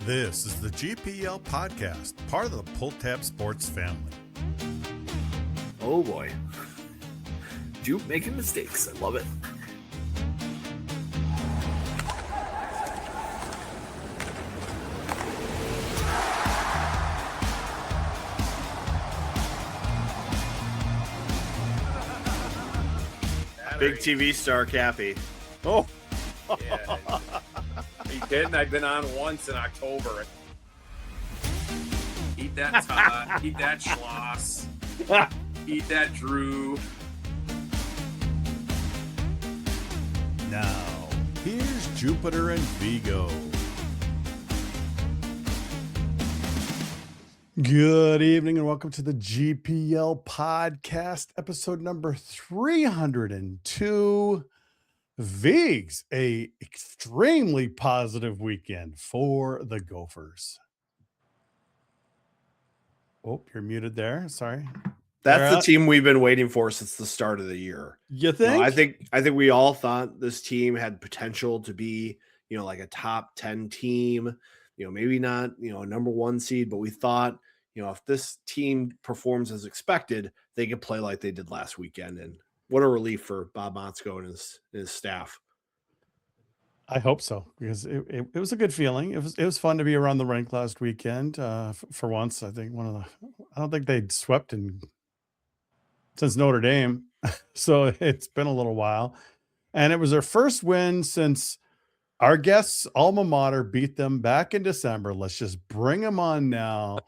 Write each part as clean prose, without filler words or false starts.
This is the GPL podcast, part of the Pull Tab Sports family. Oh boy. Duke making mistakes. I love it. Big TV star Cappy. Oh, Yeah. Are you kidding? I've been on once in October. Eat that Todd. Eat that Schloss. Eat that Drew. now here's Jupiter and Vigo. Good evening and welcome to the GPL podcast, episode number 302. Vigs, a extremely positive weekend for the Gophers. Oh, you're muted there. Sorry. That's the team we've been waiting for since the start of the year. You think? I think we all thought this team had potential to be, like a top 10 team, maybe not, a number one seed, but we thought, if this team performs as expected, they could play like they did last weekend. And what a relief for Bob Motzko and his staff. I hope so, because it was a good feeling. It was fun to be around the rink last weekend. For once, I think I don't think they'd swept since Notre Dame, so it's been a little while, and it was their first win since our guests' alma mater beat them back in December. Let's just bring them on now.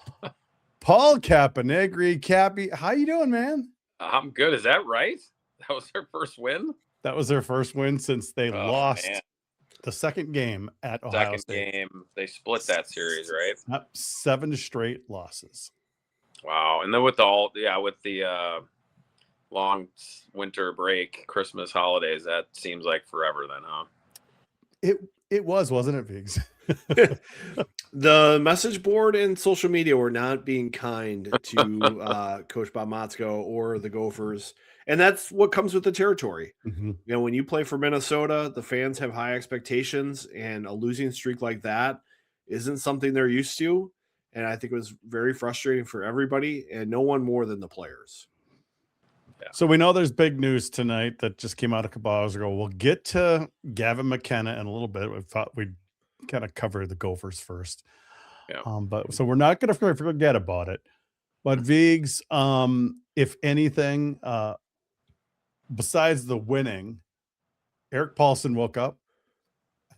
Paul Caponigri. Cappy, how you doing, man? I'm good. Is that right? That was their first win? That was their first win since they lost man. the second game at Ohio Second State. game. They split that series, right? Yep, 7 straight losses. Wow. And then with the long winter break, Christmas holidays, that seems like forever then, huh? It was, wasn't it, Viggs? The message board and social media were not being kind to Coach Bob Motzko or the Gophers. And that's what comes with the territory. Mm-hmm. When you play for Minnesota, the fans have high expectations, and a losing streak like that isn't something they're used to. And I think it was very frustrating for everybody, and no one more than the players. Yeah. So we know there's big news tonight that just came out a couple hours ago. We'll get to Gavin McKenna in a little bit. We thought we'd kind of cover the Gophers first. Yeah. But so we're not going to forget about it. But Viggs, if anything, besides the winning, Eric Paulson woke up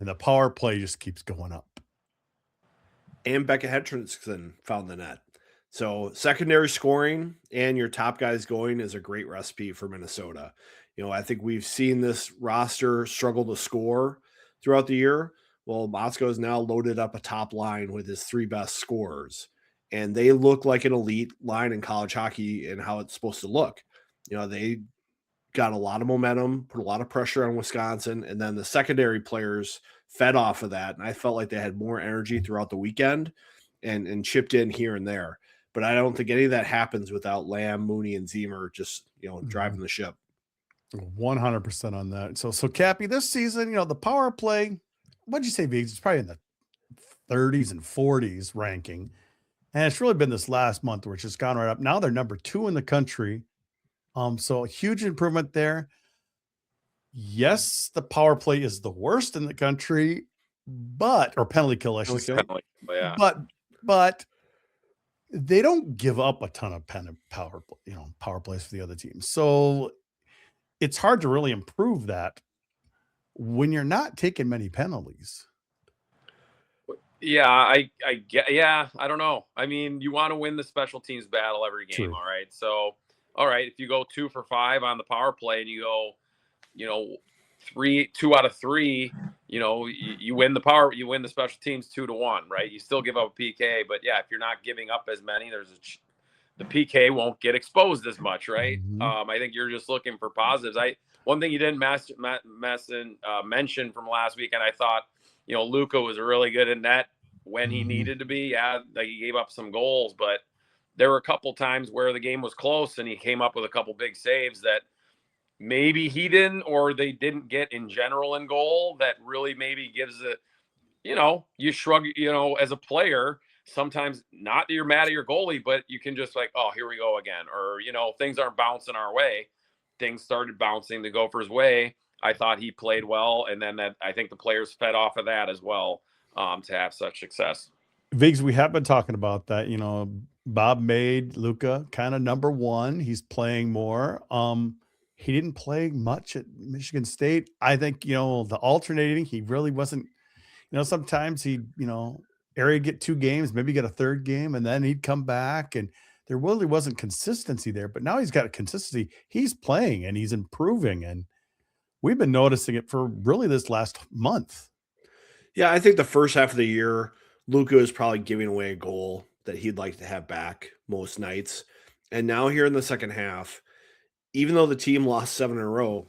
and the power play just keeps going up. And Becca Hetchinson found the net. So secondary scoring and your top guys going is a great recipe for Minnesota. I think we've seen this roster struggle to score throughout the year. Well, Motzko has now loaded up a top line with his 3 best scorers, and they look like an elite line in college hockey and how it's supposed to look. They got a lot of momentum, put a lot of pressure on Wisconsin, and then the secondary players fed off of that. And I felt like they had more energy throughout the weekend and chipped in here and there. But I don't think any of that happens without Lamb, Mooney, and Zemer just, driving the ship. 100% on that. So Cappy, this season, the power play, what'd you say, Viggs? It's probably in the 30s and 40s ranking. And it's really been this last month where it's just gone right up. Now they're number 2 in the country. So a huge improvement there. Yes, the power play is the worst in the country, or penalty kill, I should say. Yeah. But they don't give up a ton of power plays for the other teams. So it's hard to really improve that when you're not taking many penalties. Yeah, I don't know. I mean, you want to win the special teams battle every game. True. All right. So, all right, if you go 2 for 5 on the power play and you go, 2 out of 3, you win the special teams 2-1, right? You still give up a PK, but yeah, if you're not giving up as many, the PK won't get exposed as much, right? Mm-hmm. I think you're just looking for positives. One thing you didn't mention from last weekend, I thought, Luka was really good in net when he needed to be. Yeah, he gave up some goals, but there were a couple times where the game was close and he came up with a couple big saves that maybe he didn't, or they didn't get in general in goal, that really maybe gives you shrug, as a player, sometimes not that you're mad at your goalie, but you can just like, oh, here we go again. Or, things aren't bouncing our way. Things started bouncing the Gophers' way. I thought he played well. And then I think the players fed off of that as well, to have such success. Viggs, we have been talking about that. Bob made Luka kind of number one. He's playing more. He didn't play much at Michigan State. I think, the alternating, he really wasn't, sometimes he'd, Aries get 2 games, maybe get a third game, and then he'd come back, and there really wasn't consistency there. But now he's got a consistency. He's playing and he's improving, and we've been noticing it for really this last month. Yeah, I think the first half of the year, Luka is probably giving away a goal that he'd like to have back most nights. And now here in the second half, even though the team lost 7 in a row,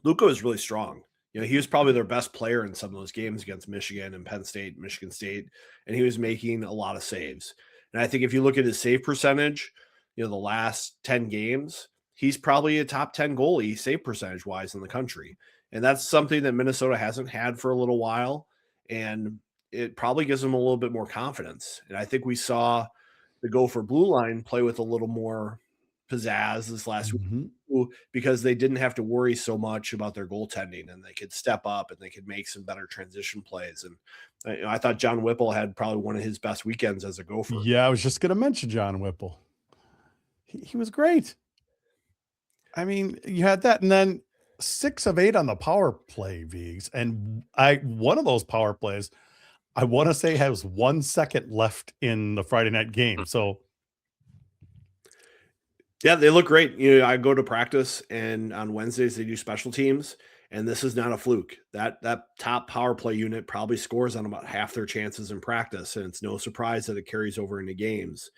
Luka was really strong. He was probably their best player in some of those games against Michigan and Penn State, Michigan State, and he was making a lot of saves. And I think if you look at his save percentage, the last 10 games, he's probably a top 10 goalie save percentage wise in the country. And that's something that Minnesota hasn't had for a little while. And it probably gives them a little bit more confidence. And I think we saw the Gopher blue line play with a little more pizzazz this last week because they didn't have to worry so much about their goaltending, and they could step up and they could make some better transition plays. And I thought John Whipple had probably one of his best weekends as a Gopher. Yeah, I was just going to mention John Whipple. He was great. I mean, you had that, and then 6 of 8 on the power play, Viggs. And one of those power plays, I want to say has 1 second left in the Friday night game. So yeah, they look great. I go to practice, and on Wednesdays they do special teams, and this is not a fluke. That top power play unit probably scores on about half their chances in practice, and it's no surprise that it carries over into games.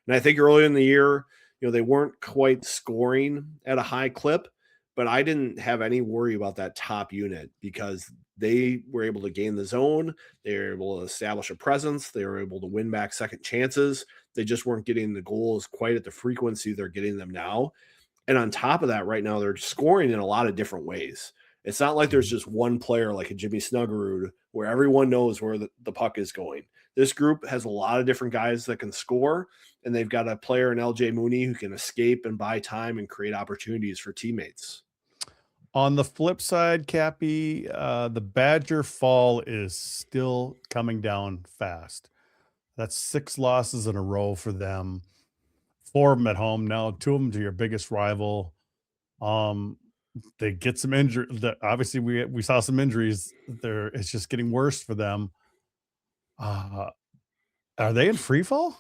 And I think early in the year, they weren't quite scoring at a high clip, but I didn't have any worry about that top unit because they were able to gain the zone. They were able to establish a presence. They were able to win back second chances. They just weren't getting the goals quite at the frequency they're getting them now. And on top of that, right now, they're scoring in a lot of different ways. It's not like there's just one player like a Jimmy Snuggerud where everyone knows where the puck is going. This group has a lot of different guys that can score, and they've got a player in LJ Mooney who can escape and buy time and create opportunities for teammates. On the flip side, Cappy, the Badger fall is still coming down fast. That's 6 losses in a row for them. 4 of them at home now, 2 of them to your biggest rival. They get some injury. Obviously, we saw some injuries there. It's just getting worse for them. Are they in free fall?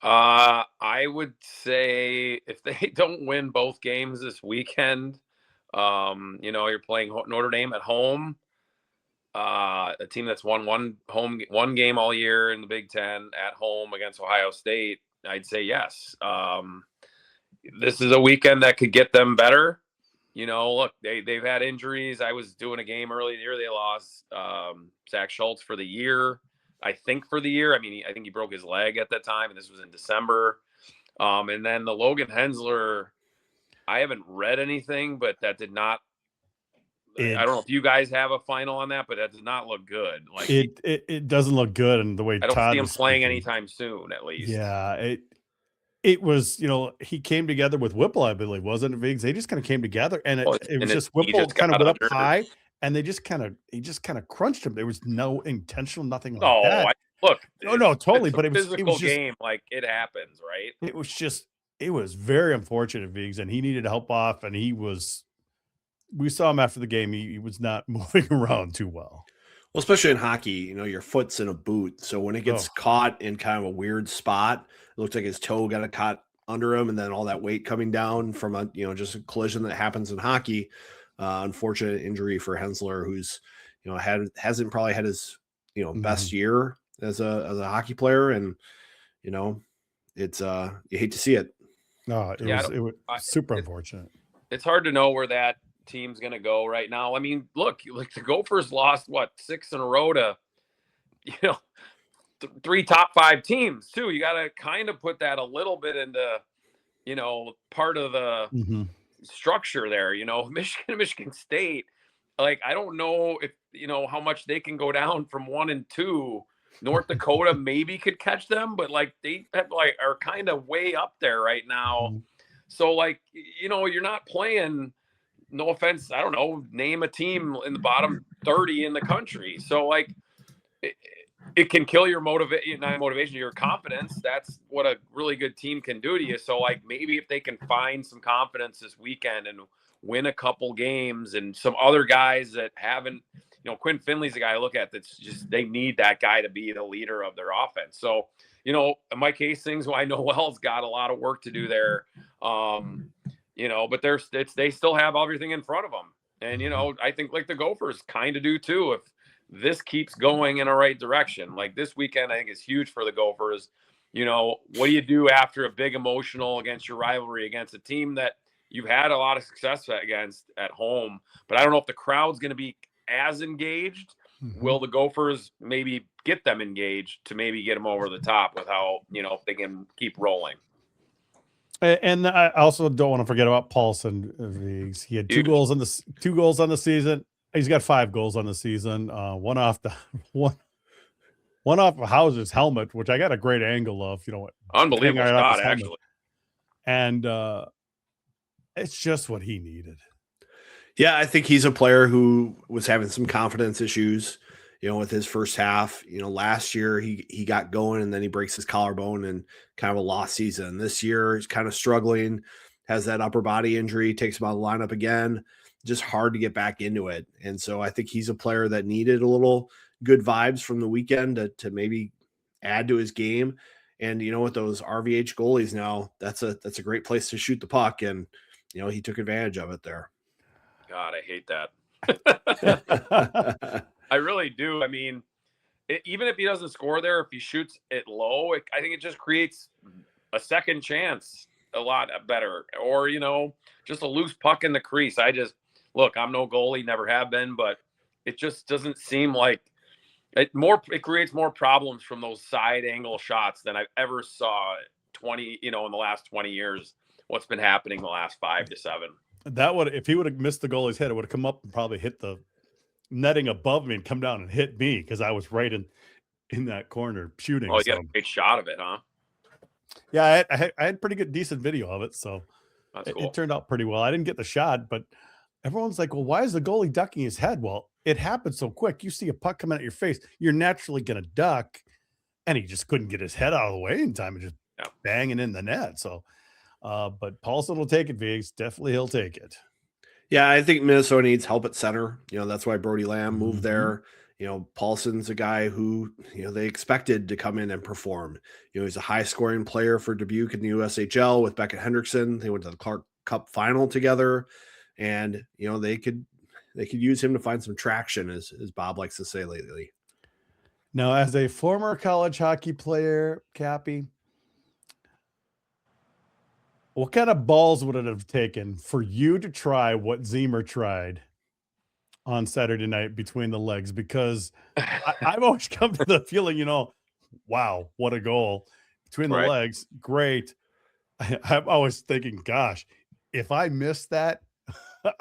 I would say if they don't win both games this weekend, you're playing Notre Dame at home, a team that's won one game all year in the Big Ten at home against Ohio State. I'd say yes. This is a weekend that could get them better. Look, they've had injuries. I was doing a game early in the year. They lost Zach Schultz for the year. I think for the year. I mean, I think he broke his leg at that time, and this was in December. And then the Logan Hensler, I haven't read anything, but that did not. I don't know if you guys have a final on that, but that does not look good. Like it doesn't look good, and the way I don't Todd see him was playing speaking. anytime soon, at least. Yeah, it was, he came together with Whipple, I believe, wasn't it, Viggs? They just kind of came together, and it was just Whipple kind of went up high, and he just kind of crunched him. There was no intentional, nothing like that. No, totally. But it was physical just, game, like it happens, right? It was very unfortunate, Viggs, and he needed help off, and we saw him after the game. He was not moving around too well. Well, especially in hockey, your foot's in a boot. So when it gets caught in kind of a weird spot, it looks like his toe got caught under him, and then all that weight coming down from just a collision that happens in hockey. Unfortunate injury for Hensler, who's hasn't probably had his best year as a hockey player, and it's you hate to see it. No, it was super unfortunate. It's hard to know where that team's going to go right now. I mean, look, like the Gophers lost 6 in a row to 3 top 5 teams too. You got to kind of put that a little bit into part of the structure there. Michigan State, like I don't know if how much they can go down from 1-2. North Dakota maybe could catch them, but like they are kind of way up there right now. So like, you're not playing, no offense, I don't know, name a team in the bottom 30 in the country. So like it can kill your motivation, your confidence. That's what a really good team can do to you. So like maybe if they can find some confidence this weekend and win a couple games, and some other guys that haven't, Quinn Finley's the guy I look at that's just, they need that guy to be the leader of their offense. So, Mike Hastings, who I know well, has got a lot of work to do there. But they still have everything in front of them. And, I think like the Gophers kind of do too. If this keeps going in the right direction, like this weekend, I think is huge for the Gophers. What do you do after a big emotional against your rivalry, against a team that you've had a lot of success against at home, but I don't know if the crowd's going to be as engaged. Will the Gophers maybe get them engaged to maybe get them over the top with how, if they can keep rolling? And I also don't want to forget about Paulson. He had two goals on the season. He's got 5 goals on the season. One off Hauser's helmet, which I got a great angle of. Unbelievable shot, actually. And it's just what he needed. Yeah, I think he's a player who was having some confidence issues, with his first half. Last year he got going and then he breaks his collarbone and kind of a lost season. This year he's kind of struggling, has that upper body injury, takes him out of the lineup again. Just hard to get back into it. And so I think he's a player that needed a little good vibes from the weekend to maybe add to his game. And, with those RVH goalies now, that's a great place to shoot the puck. And, he took advantage of it there. God, I hate that. I really do. I mean, even if he doesn't score there, if he shoots it low, I think it just creates a second chance a lot better. Or, just a loose puck in the crease. Look, I'm no goalie, never have been, but it just doesn't seem like it creates more problems from those side angle shots than I've ever saw in the last 20 years. What's been happening the last 5 to 7. If he would have missed the goalie's head, it would have come up and probably hit the netting above me and come down and hit me because I was right in that corner shooting. Oh, you got a great shot of it, huh? Yeah, I had pretty good, decent video of it, so that's cool. It turned out pretty well. I didn't get the shot, but everyone's like, well, why is the goalie ducking his head? Well, it happened so quick. You see a puck coming at your face, you're naturally going to duck, and he just couldn't get his head out of the way in time and just banging in the net. So, but Paulson will take it, Viggs. Definitely he'll take it. Yeah, I think Minnesota needs help at center. That's why Brody Lamb moved there. Paulson's a guy who, they expected to come in and perform. He's a high-scoring player for Dubuque in the USHL with Beckett Hendrickson. They went to the Clark Cup final together, and they could use him to find some traction, as Bob likes to say lately. Now, as a former college hockey player, Cappy, what kind of balls would it have taken for you to try what Ziemer tried on Saturday night between the legs? Because I've always come to the feeling, wow, what a goal between the legs. Great. I'm always thinking, gosh, if I miss that,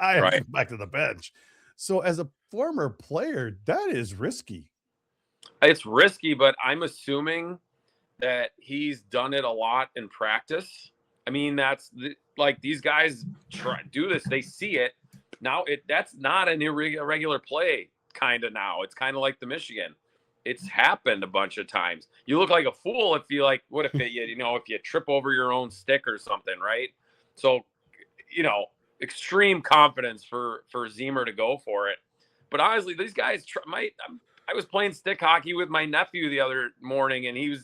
I have to go back to the bench. So as a former player, that is risky. It's risky, but I'm assuming that he's done it a lot in practice. I mean, that's like these guys do this. They see it. Now that's not an irregular play kind of now. It's kind of like the Michigan. It's happened a bunch of times. You look like a fool if you what if if you trip over your own stick or something, right? So, extreme confidence for Ziemer to go for it. But honestly, these guys I was playing stick hockey with my nephew the other morning, and we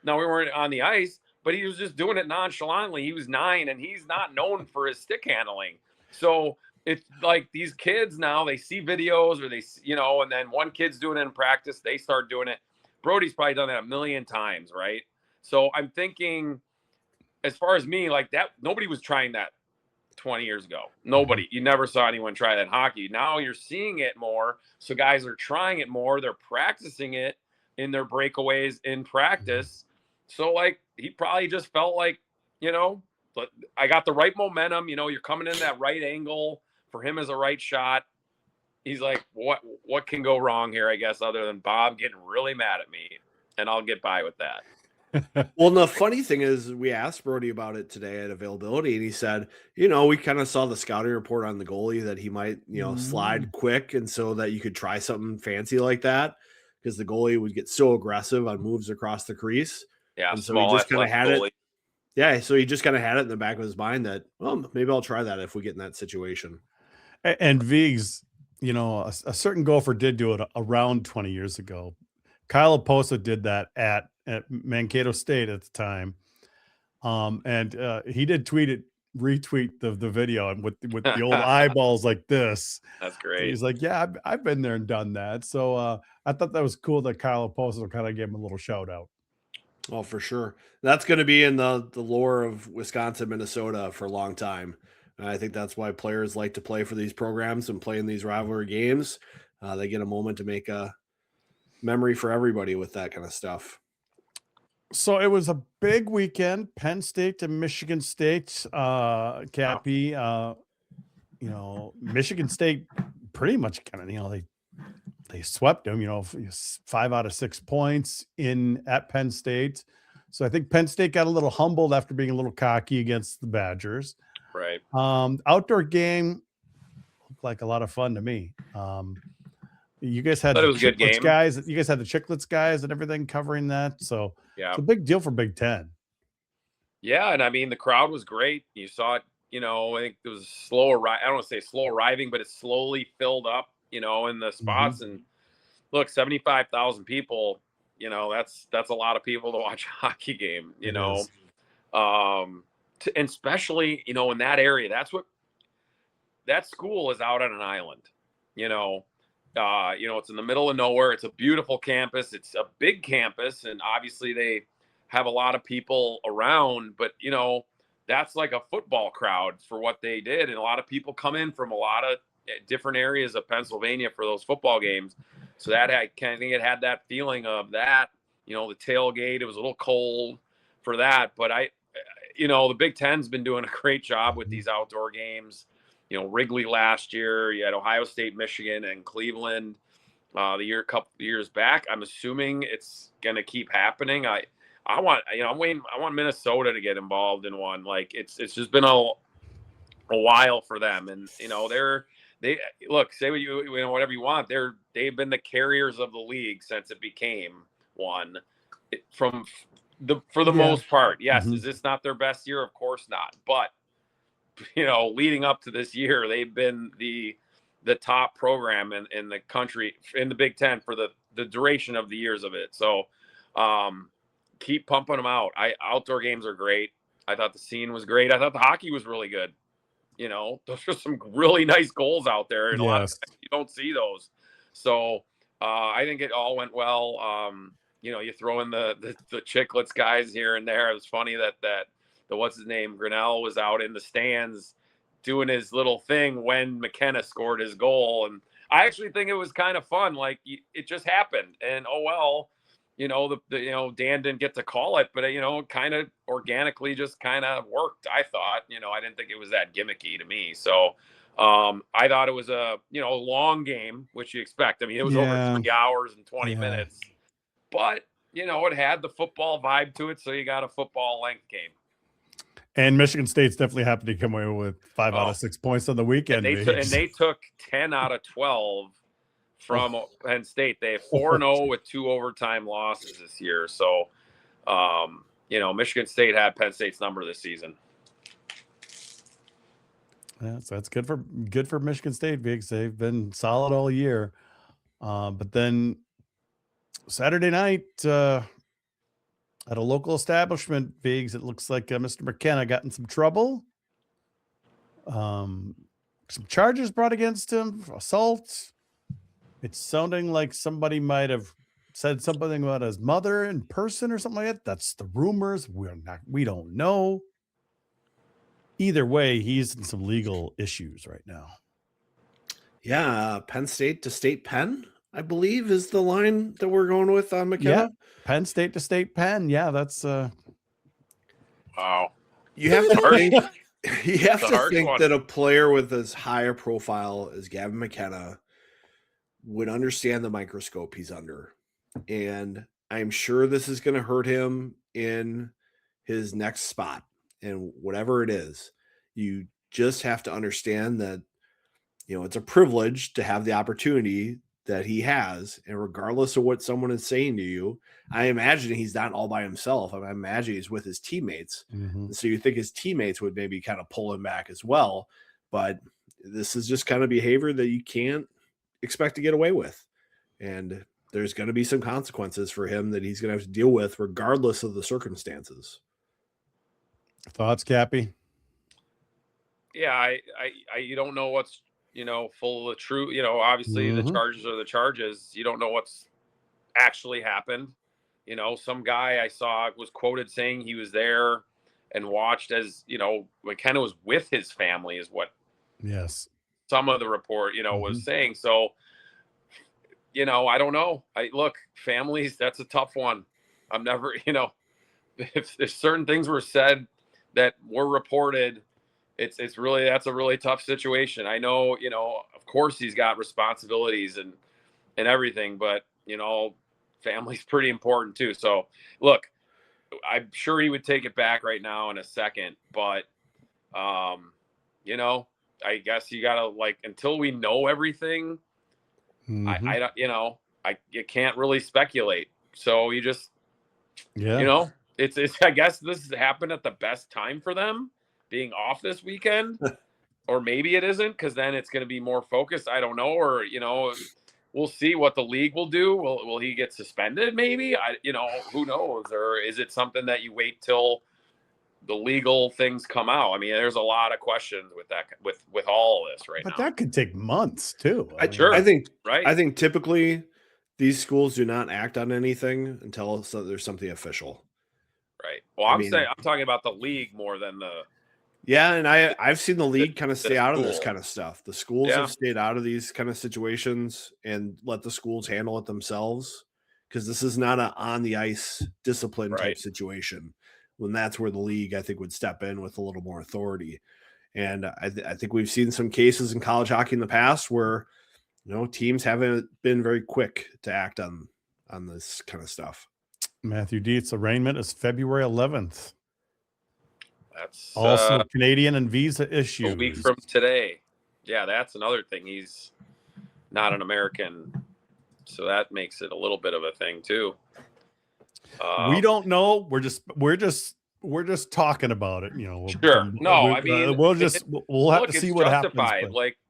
weren't on the ice, but he was just doing it nonchalantly. He was 9, and he's not known for his stick handling. So it's like these kids now, they see videos or they, and then one kid's doing it in practice, they start doing it. Brody's probably done that a million times, right? So I'm thinking, as far as me, like that, nobody was trying that 20 years ago. Nobody. You never saw anyone try that in hockey. Now you're seeing it more. So guys are trying it more. They're practicing it in their breakaways in practice. So he probably just felt like, I got the right momentum. You're coming in that right angle for him as a right shot. he's like, what can go wrong here? I guess other than Bob getting really mad at me, and I'll get by with that. Well, the funny thing is, we asked Brody about it today at availability, and he said, we kind of saw the scouting report on the goalie that he might, slide quick, and so that you could try something fancy like that because the goalie would get so aggressive on moves across the crease. Yeah, and so he just kind of had it. Yeah, so he just kind of had it in the back of his mind that, well, maybe I'll try that if we get in that situation. And Viggs, a certain Gopher did do it around 20 years ago. Kyle Oposo did that at Mankato State at the time. And he did retweet the video and with the old eyeballs like this. That's great. He's like, yeah, I've been there and done that. So I thought that was cool that Kyle Oposo kind of gave him a little shout out. Oh, for sure. That's going to be in the lore of Wisconsin, Minnesota for a long time. And I think that's why players like to play for these programs and play in these rivalry games. They get a moment to make a memory for everybody with that kind of stuff. So it was a big weekend, Penn State to Michigan State, Cappy. Michigan State pretty much kind of, they swept them, 5 out of 6 points at Penn State. So I think Penn State got a little humbled after being a little cocky against the Badgers. Right. Outdoor game looked like a lot of fun to me. You guys had the Chiclets guys. You guys had the Chiclets guys and everything covering that. So yeah, it's a big deal for Big Ten. Yeah, and I mean the crowd was great. You saw it. I think it was slow. I don't want to say slow arriving, but it slowly filled up. In the spots. And look, 75,000 people. That's a lot of people to watch a hockey game. And especially in that area. That school is out on an island. It's in the middle of nowhere. It's a beautiful campus. It's a big campus, and obviously they have a lot of people around, but that's like a football crowd for what they did. And a lot of people come in from a lot of different areas of Pennsylvania for those football games. So that I think it had that feeling of that, the tailgate, it was a little cold for that, but the Big Ten's been doing a great job with these outdoor games. Wrigley last year, you had Ohio State, Michigan, and Cleveland a couple years back. I'm assuming it's going to keep happening. I want Minnesota to get involved in one. Like it's just been a while for them, and they look, say what whatever you want. They've been the carriers of the league since it became one. For the most part. Yes, Is this not their best year? Of course not. But leading up to this year, they've been the top program in the country, in the Big Ten for the duration of the years of it. So keep pumping them out. Outdoor games are great. I thought the scene was great. I thought the hockey was really good. Those are some really nice goals out there, and a lot of times you don't see those. So I think it all went well. You throw in the Chiclets guys here and there. It was funny that the what's his name, Grinnell, was out in the stands doing his little thing when McKenna scored his goal, and I actually think it was kind of fun. Like it just happened, and Dan didn't get to call it, but kind of organically just kind of worked. I thought, I didn't think it was that gimmicky to me. So I thought it was a long game, which you expect. I mean, it was over 3 hours and 20 minutes, but it had the football vibe to it. So you got a football length game. And Michigan State's definitely happened to come away with 5 out of 6 points on the weekend. And they took 10 out of 12 from Penn State. They have 4-0 with 2 overtime losses this year. So, Michigan State had Penn State's number this season. Yeah, so that's good for Michigan State, because they've been solid all year. But then Saturday night at a local establishment, Biggs, it looks like Mr. McKenna got in some trouble. Some charges brought against him for assault. It's sounding like somebody might have said something about his mother in person or something like that. That's the rumors. We don't know. Either way, he's in some legal issues right now. Yeah, Penn State to State Penn, I believe, is the line that we're going with on McKenna. Yeah, Penn State to State Penn. Yeah, that's wow. You have to think. You have to think that a player with as high a profile as Gavin McKenna would understand the microscope he's under. And I'm sure this is going to hurt him in his next spot. And whatever it is, you just have to understand that, it's a privilege to have the opportunity that he has. And regardless of what someone is saying to you, I imagine he's not all by himself. I imagine he's with his teammates. Mm-hmm. So you think his teammates would maybe kind of pull him back as well. But this is just kind of behavior that you can't expect to get away with. And there's going to be some consequences for him that he's going to have to deal with regardless of the circumstances. Thoughts, Cappy? Yeah, I you don't know what's, full of the truth. Obviously the charges are the charges. You don't know what's actually happened. Some guy I saw was quoted saying he was there and watched as, McKenna was with his family is what some of the report, was saying. So, I don't know. Look, families, that's a tough one. I'm never, if certain things were said that were reported, it's really, that's a really tough situation. I know, of course he's got responsibilities and everything, but family's pretty important too. So look, I'm sure he would take it back right now in a second, but I guess you gotta, until we know everything, I don't, you can't really speculate. So you just, it's I guess this happened at the best time for them being off this weekend, or maybe it isn't, because then it's going to be more focused. I don't know, or we'll see what the league will do. Will he get suspended? Maybe who knows? Or is it something that you wait till the legal things come out? I mean, there's a lot of questions with that, with all of this right now. But that could take months too. I think typically these schools do not act on anything until there's something official. Right. Well, I'm talking about the league more than the. Yeah, and I've seen the league kind of stay out of this kind of stuff. The schools have stayed out of these kind of situations and let the schools handle it themselves, because this is not an on the ice discipline type situation. When that's where the league, I think, would step in with a little more authority. And I think we've seen some cases in college hockey in the past where teams haven't been very quick to act on this kind of stuff. Matthew Dietz, arraignment is February 11th. That's also Canadian and visa issues. A week from today. Yeah, that's another thing. He's not an American, so that makes it a little bit of a thing too. We don't know. We're just talking about it. Sure. No, I mean, we'll have to see what happens.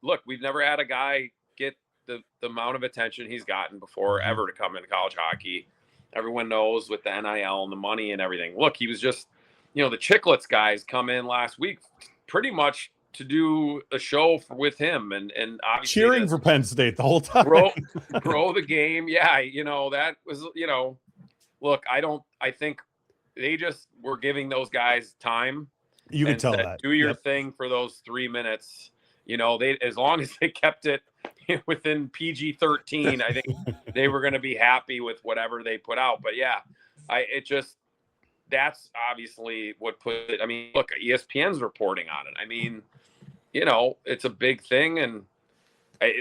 Look, we've never had a guy get the amount of attention he's gotten before ever to come into college hockey. Everyone knows with the NIL and the money and everything. Look, he was just, the Chicklets guys come in last week pretty much to do a show with him and obviously cheering for Penn State the whole time. Grow the game. Yeah, that was, look, I think they just were giving those guys time. You can tell that. Do your thing for those 3 minutes. They, as long as they kept it within PG-13, I think they were going to be happy with whatever they put out. But yeah, that's obviously what put it. I mean, look, ESPN's reporting on it. I mean, it's a big thing, and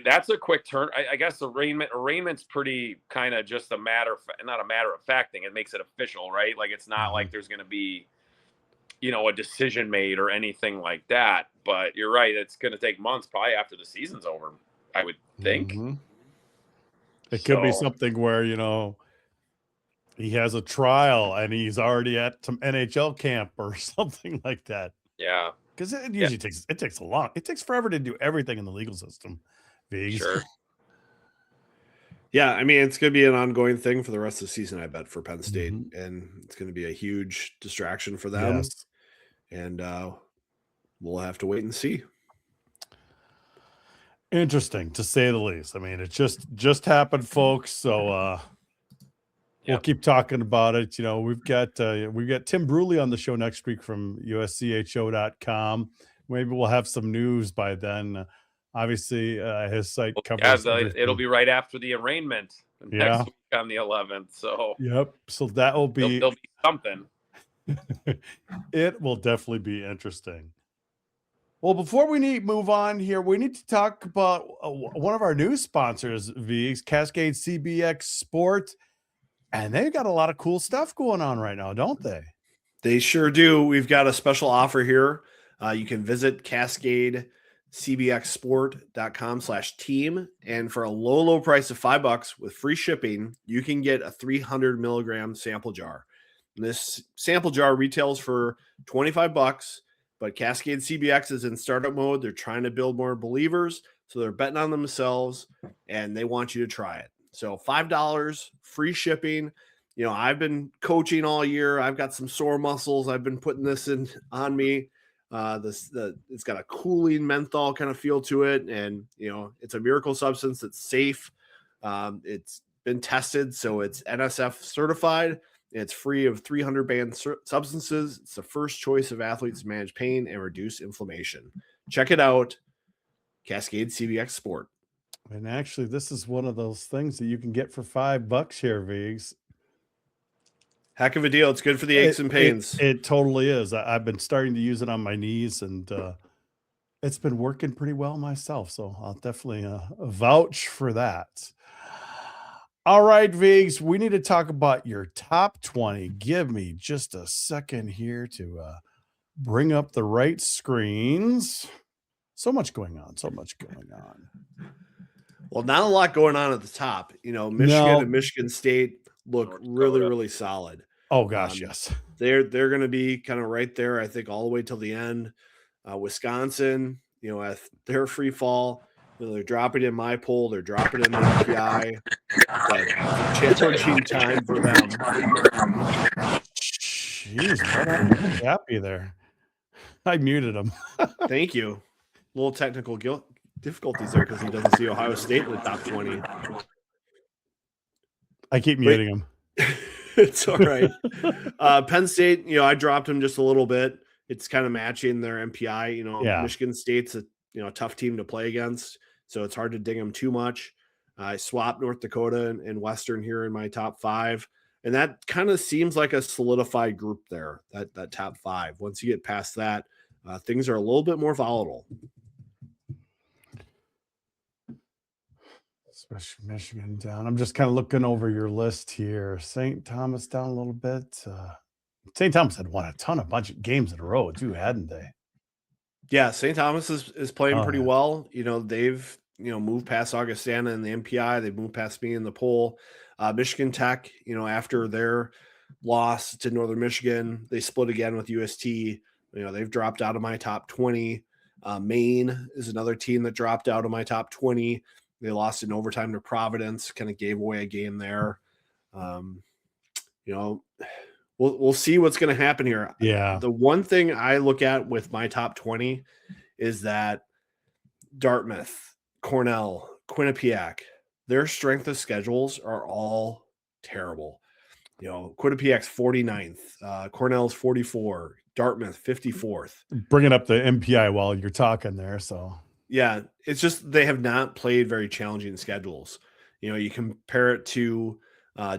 that's a quick turn. I guess arraignment's pretty kind of just not a matter of fact thing. It makes it official, right? Like, it's not like there's going to be, a decision made or anything like that. But you're right. It's going to take months, probably after the season's over, I would think. It could be something where, he has a trial and he's already at some NHL camp or something like that. Yeah. Because it usually takes forever to do everything in the legal system. Sure. Yeah, I mean, it's going to be an ongoing thing for the rest of the season, I bet, for Penn State. And it's going to be a huge distraction for them. Yes. And we'll have to wait and see. Interesting, to say the least. I mean, it just happened, folks. So we'll keep talking about it. We've got Tim Bruley on the show next week from USCHO.com. Maybe we'll have some news by then. Obviously, his site covers. It'll be right after the arraignment next week on the 11th. So so that will be there'll be something. It will definitely be interesting. Well, before we move on here, we need to talk about one of our new sponsors, V's Cascade CBX Sport, and they've got a lot of cool stuff going on right now, don't they? They sure do. We've got a special offer here. You can visit cascadecbxsport.com/team. And for a low price of $5 with free shipping, you can get a 300 milligram sample jar. And this sample jar retails for $25, but Cascade CBX is in startup mode. They're trying to build more believers. So they're betting on themselves and they want you to try it. So $5, free shipping. You know, I've been coaching all year. I've got some sore muscles. I've been putting this in on me. It's got a cooling menthol kind of feel to it, and you know, it's a miracle substance. It's safe. It's been tested, so it's NSF certified. It's free of 300 banned substances. It's the first choice of athletes to manage pain and reduce inflammation. Check it out, Cascade CBX Sport. And actually, this is one of those things that you can get for $5 here, Vigs. Heck of a deal. It's good for the aches and pains. It totally is. I've been starting to use it on my knees, and it's been working pretty well myself. So I'll definitely vouch for that. All right, Vigs, we need to talk about your top 20. Give me just a second here to bring up the right screens. So much going on. Well, not a lot going on at the top. You know, Michigan and Michigan State look really solid. Oh gosh, yes. They're going to be kind of right there, I think, all the way till the end. Wisconsin, you know, at their free fall, you know, they're dropping in my poll, they're dropping in the MPI. Challenging time for them. Jeez, what happened to Cappy there? I muted him. Thank you. A little technical difficulties there because he doesn't see Ohio State in the top 20. I keep muting him. It's all right. Penn State, you know, I dropped him just a little bit. It's kind of matching their MPI. You know, Michigan State's a tough team to play against, so it's hard to ding them too much. I swapped North Dakota and Western here in my top 5, and that kind of seems like a solidified group there. That top 5. Once you get past that, things are a little bit more volatile. Especially Michigan down. I'm just kind of looking over your list here. St. Thomas down a little bit. St. Thomas had won a bunch of games in a row too, hadn't they? Yeah, St. Thomas is playing pretty well. You know, they've moved past Augustana in the MPI. They've moved past me in the poll. Michigan Tech, you know, after their loss to Northern Michigan, they split again with UST. You know, they've dropped out of my top 20. Maine is another team that dropped out of my top 20. They lost in overtime to Providence, kind of gave away a game there. You know, we'll see what's going to happen here. Yeah. The one thing I look at with my top 20 is that Dartmouth, Cornell, Quinnipiac, their strength of schedules are all terrible. You know, Quinnipiac's 49th, Cornell's 44, Dartmouth 54th. Bringing up the MPI while you're talking there, so. Yeah, it's just they have not played very challenging schedules. You know, you compare it to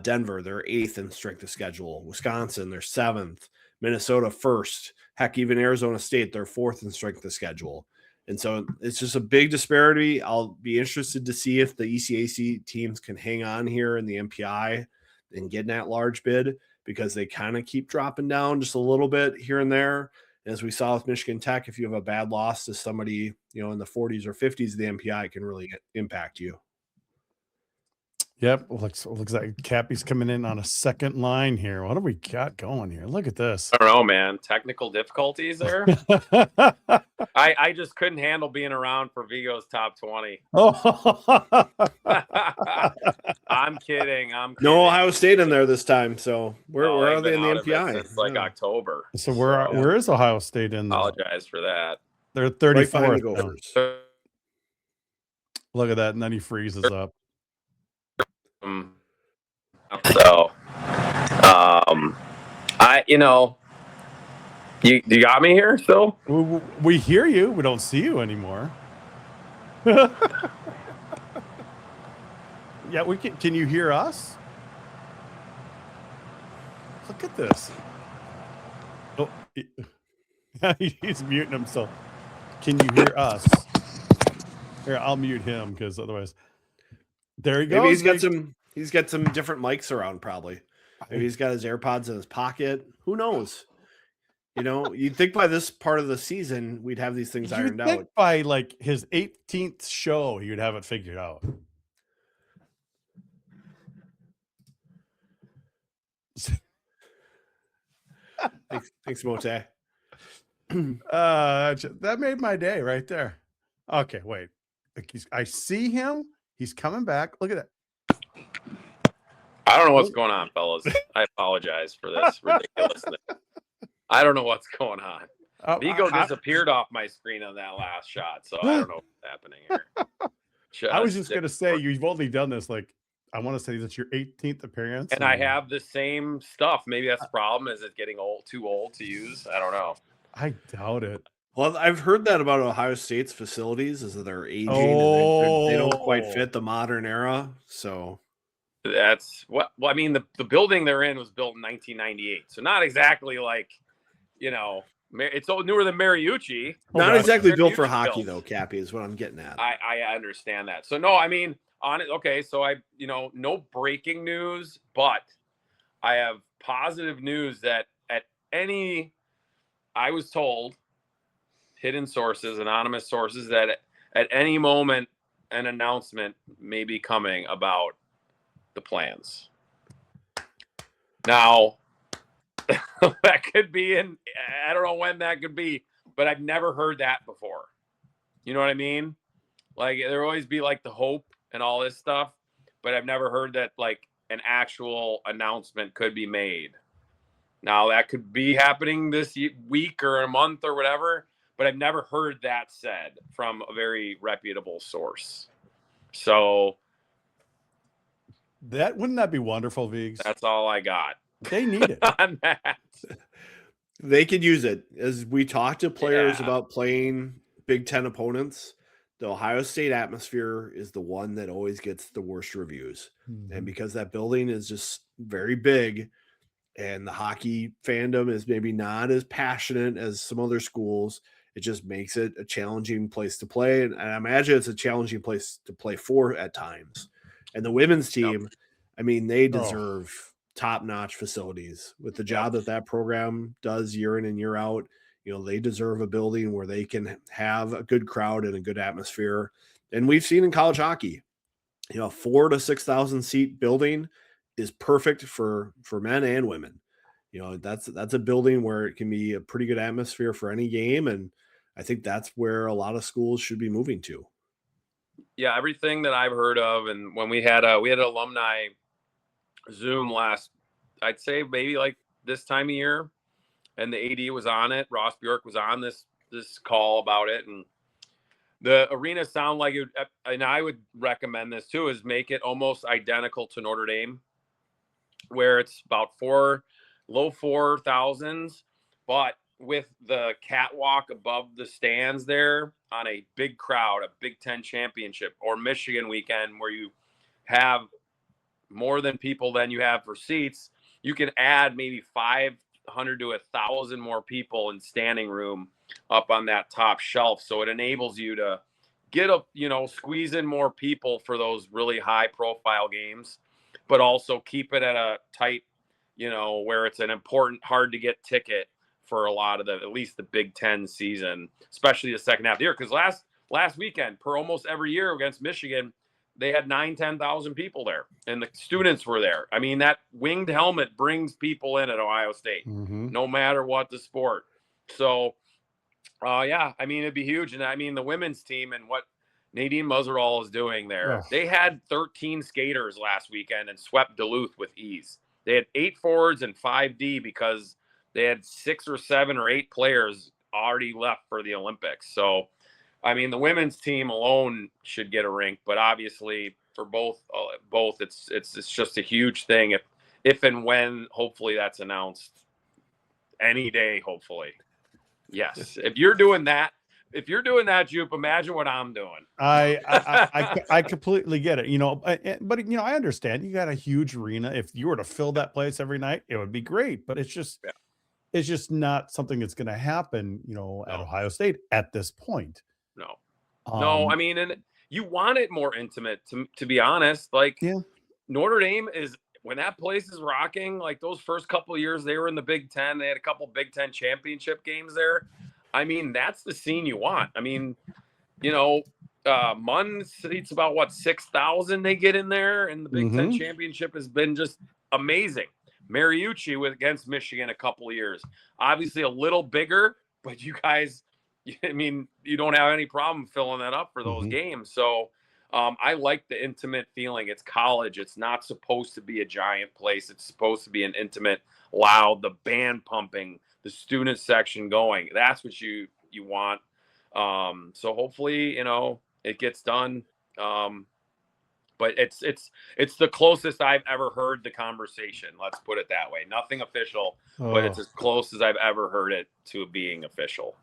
Denver, they're 8th in strength of schedule. Wisconsin, they're 7th. Minnesota, 1st. Heck, even Arizona State, they're 4th in strength of schedule. And so it's just a big disparity. I'll be interested to see if the ECAC teams can hang on here in the MPI and get in that large bid, because they kind of keep dropping down just a little bit here and there. As we saw with Michigan Tech, if you have a bad loss to somebody, you know, in the 40s or 50s of the MPI, it can really impact you. Yep. Looks like Cappy's coming in on a second line here. What do we got going here? Look at this. I don't know, man. Technical difficulties there. I just couldn't handle being around for Vigo's top 20. Oh. I'm kidding. No Ohio State in there this time. So where are they in the MPI? It's like October. So where is Ohio State in there? Apologize for that. They're 34th. Right the Gophers. Look at that. And then he freezes up. So, you got me here still? We hear you. We don't see you anymore. Yeah, we can. Can you hear us? Look at this. Oh, he's muting himself. Can you hear us? Here, I'll mute him because otherwise, there he goes. Maybe he's got some different mics around. Probably. Maybe he's got his AirPods in his pocket. Who knows? You'd think by this part of the season we'd have these things ironed out. By like his 18th show, he would have it figured out. Thanks, Mote. That made my day right there. Okay, wait. I see him. He's coming back. Look at that. I don't know what's going on, fellas. I apologize for this ridiculousness. I don't know what's going on. Vigo disappeared off my screen on that last shot, so I don't know what's happening here. I was just going to say, you've only done this, like, I want to say that's your 18th appearance. And I have the same stuff. Maybe that's the problem. Is it getting too old to use? I don't know. I doubt it. Well, I've heard that about Ohio State's facilities is that they're aging and they don't quite fit the modern era. So that's what. Well, I mean, the building they're in was built in 1998, so not exactly like, it's newer than Mariucci. Not exactly built for hockey, though. Cappy is what I'm getting at. I understand that. So no, I mean, on it. Okay, so no breaking news, but I have positive news that I was told, hidden sources, anonymous sources, that at any moment an announcement may be coming about the plans. Now, that could be I don't know when that could be, but I've never heard that before. You know what I mean? Like, there always be like the hope and all this stuff, but I've never heard that like an actual announcement could be made. Now, that could be happening this week or a month or whatever, but I've never heard that said from a very reputable source. So wouldn't that be wonderful, Viggs? That's all I got. They need it. On that. They could use it. As we talk to players about playing Big Ten opponents, the Ohio State atmosphere is the one that always gets the worst reviews. Mm-hmm. And because that building is just very big and the hockey fandom is maybe not as passionate as some other schools, it just makes it a challenging place to play. And I imagine it's a challenging place to play for at times. And the women's team, I mean, they deserve top-notch facilities with the job that program does year in and year out. They deserve a building where they can have a good crowd and a good atmosphere. And we've seen in college hockey, 4,000 to 6,000 seat building is perfect for men and women. That's a building where it can be a pretty good atmosphere for any game. And I think that's where a lot of schools should be moving to. Yeah. Everything that I've heard of. And when we had an alumni Zoom last, I'd say maybe like this time of year, and the AD was on it. Ross Bjork was on this call about it, and the arena sound like it. And I would recommend this too: is make it almost identical to Notre Dame, where it's about low 4,000s, but with the catwalk above the stands there on a big crowd, a Big Ten championship or Michigan weekend, where you have more than people than you have for seats. You can add maybe 500 to 1,000 more people in standing room up on that top shelf. So it enables you to get squeeze in more people for those really high profile games, but also keep it at a tight, where it's an important, hard to get ticket for a lot of at least the Big Ten season, especially the second half of the year. Because last weekend, per almost every year against Michigan, they had 10,000 people there, and the students were there. I mean, that winged helmet brings people in at Ohio State, no matter what the sport. So, I mean, it'd be huge. And I mean, the women's team and what Nadine Muzzerall is doing there, they had 13 skaters last weekend and swept Duluth with ease. They had 8 forwards and 5D because they had 6 or 7 or 8 players already left for the Olympics. So, I mean, the women's team alone should get a rink, but obviously for both, it's just a huge thing. If and when, hopefully, that's announced any day. Hopefully, yes. If you're doing that, Jupe, imagine what I'm doing. I completely get it. But I understand. You got a huge arena. If you were to fill that place every night, it would be great. But it's just It's just not something that's going to happen, at No. Ohio State at this point. No. No, I Um, mean, and you want it more intimate, to be honest. Like, Yeah. Notre Dame is, when that place is rocking, like those first couple of years they were in the Big Ten, they had a couple Big Ten championship games there. I mean, that's the scene you want. I mean, Munn seats about what, 6,000 they get in there, and the Big Ten championship has been just amazing. Mariucci against Michigan a couple of years, obviously a little bigger, but you guys, I mean, you don't have any problem filling that up for those games. So I like the intimate feeling. It's college. It's not supposed to be a giant place. It's supposed to be an intimate, loud, the band pumping, the student section going. That's what you want. So hopefully, it gets done. But it's the closest I've ever heard the conversation. Let's put it that way. Nothing official, but it's as close as I've ever heard it to being official.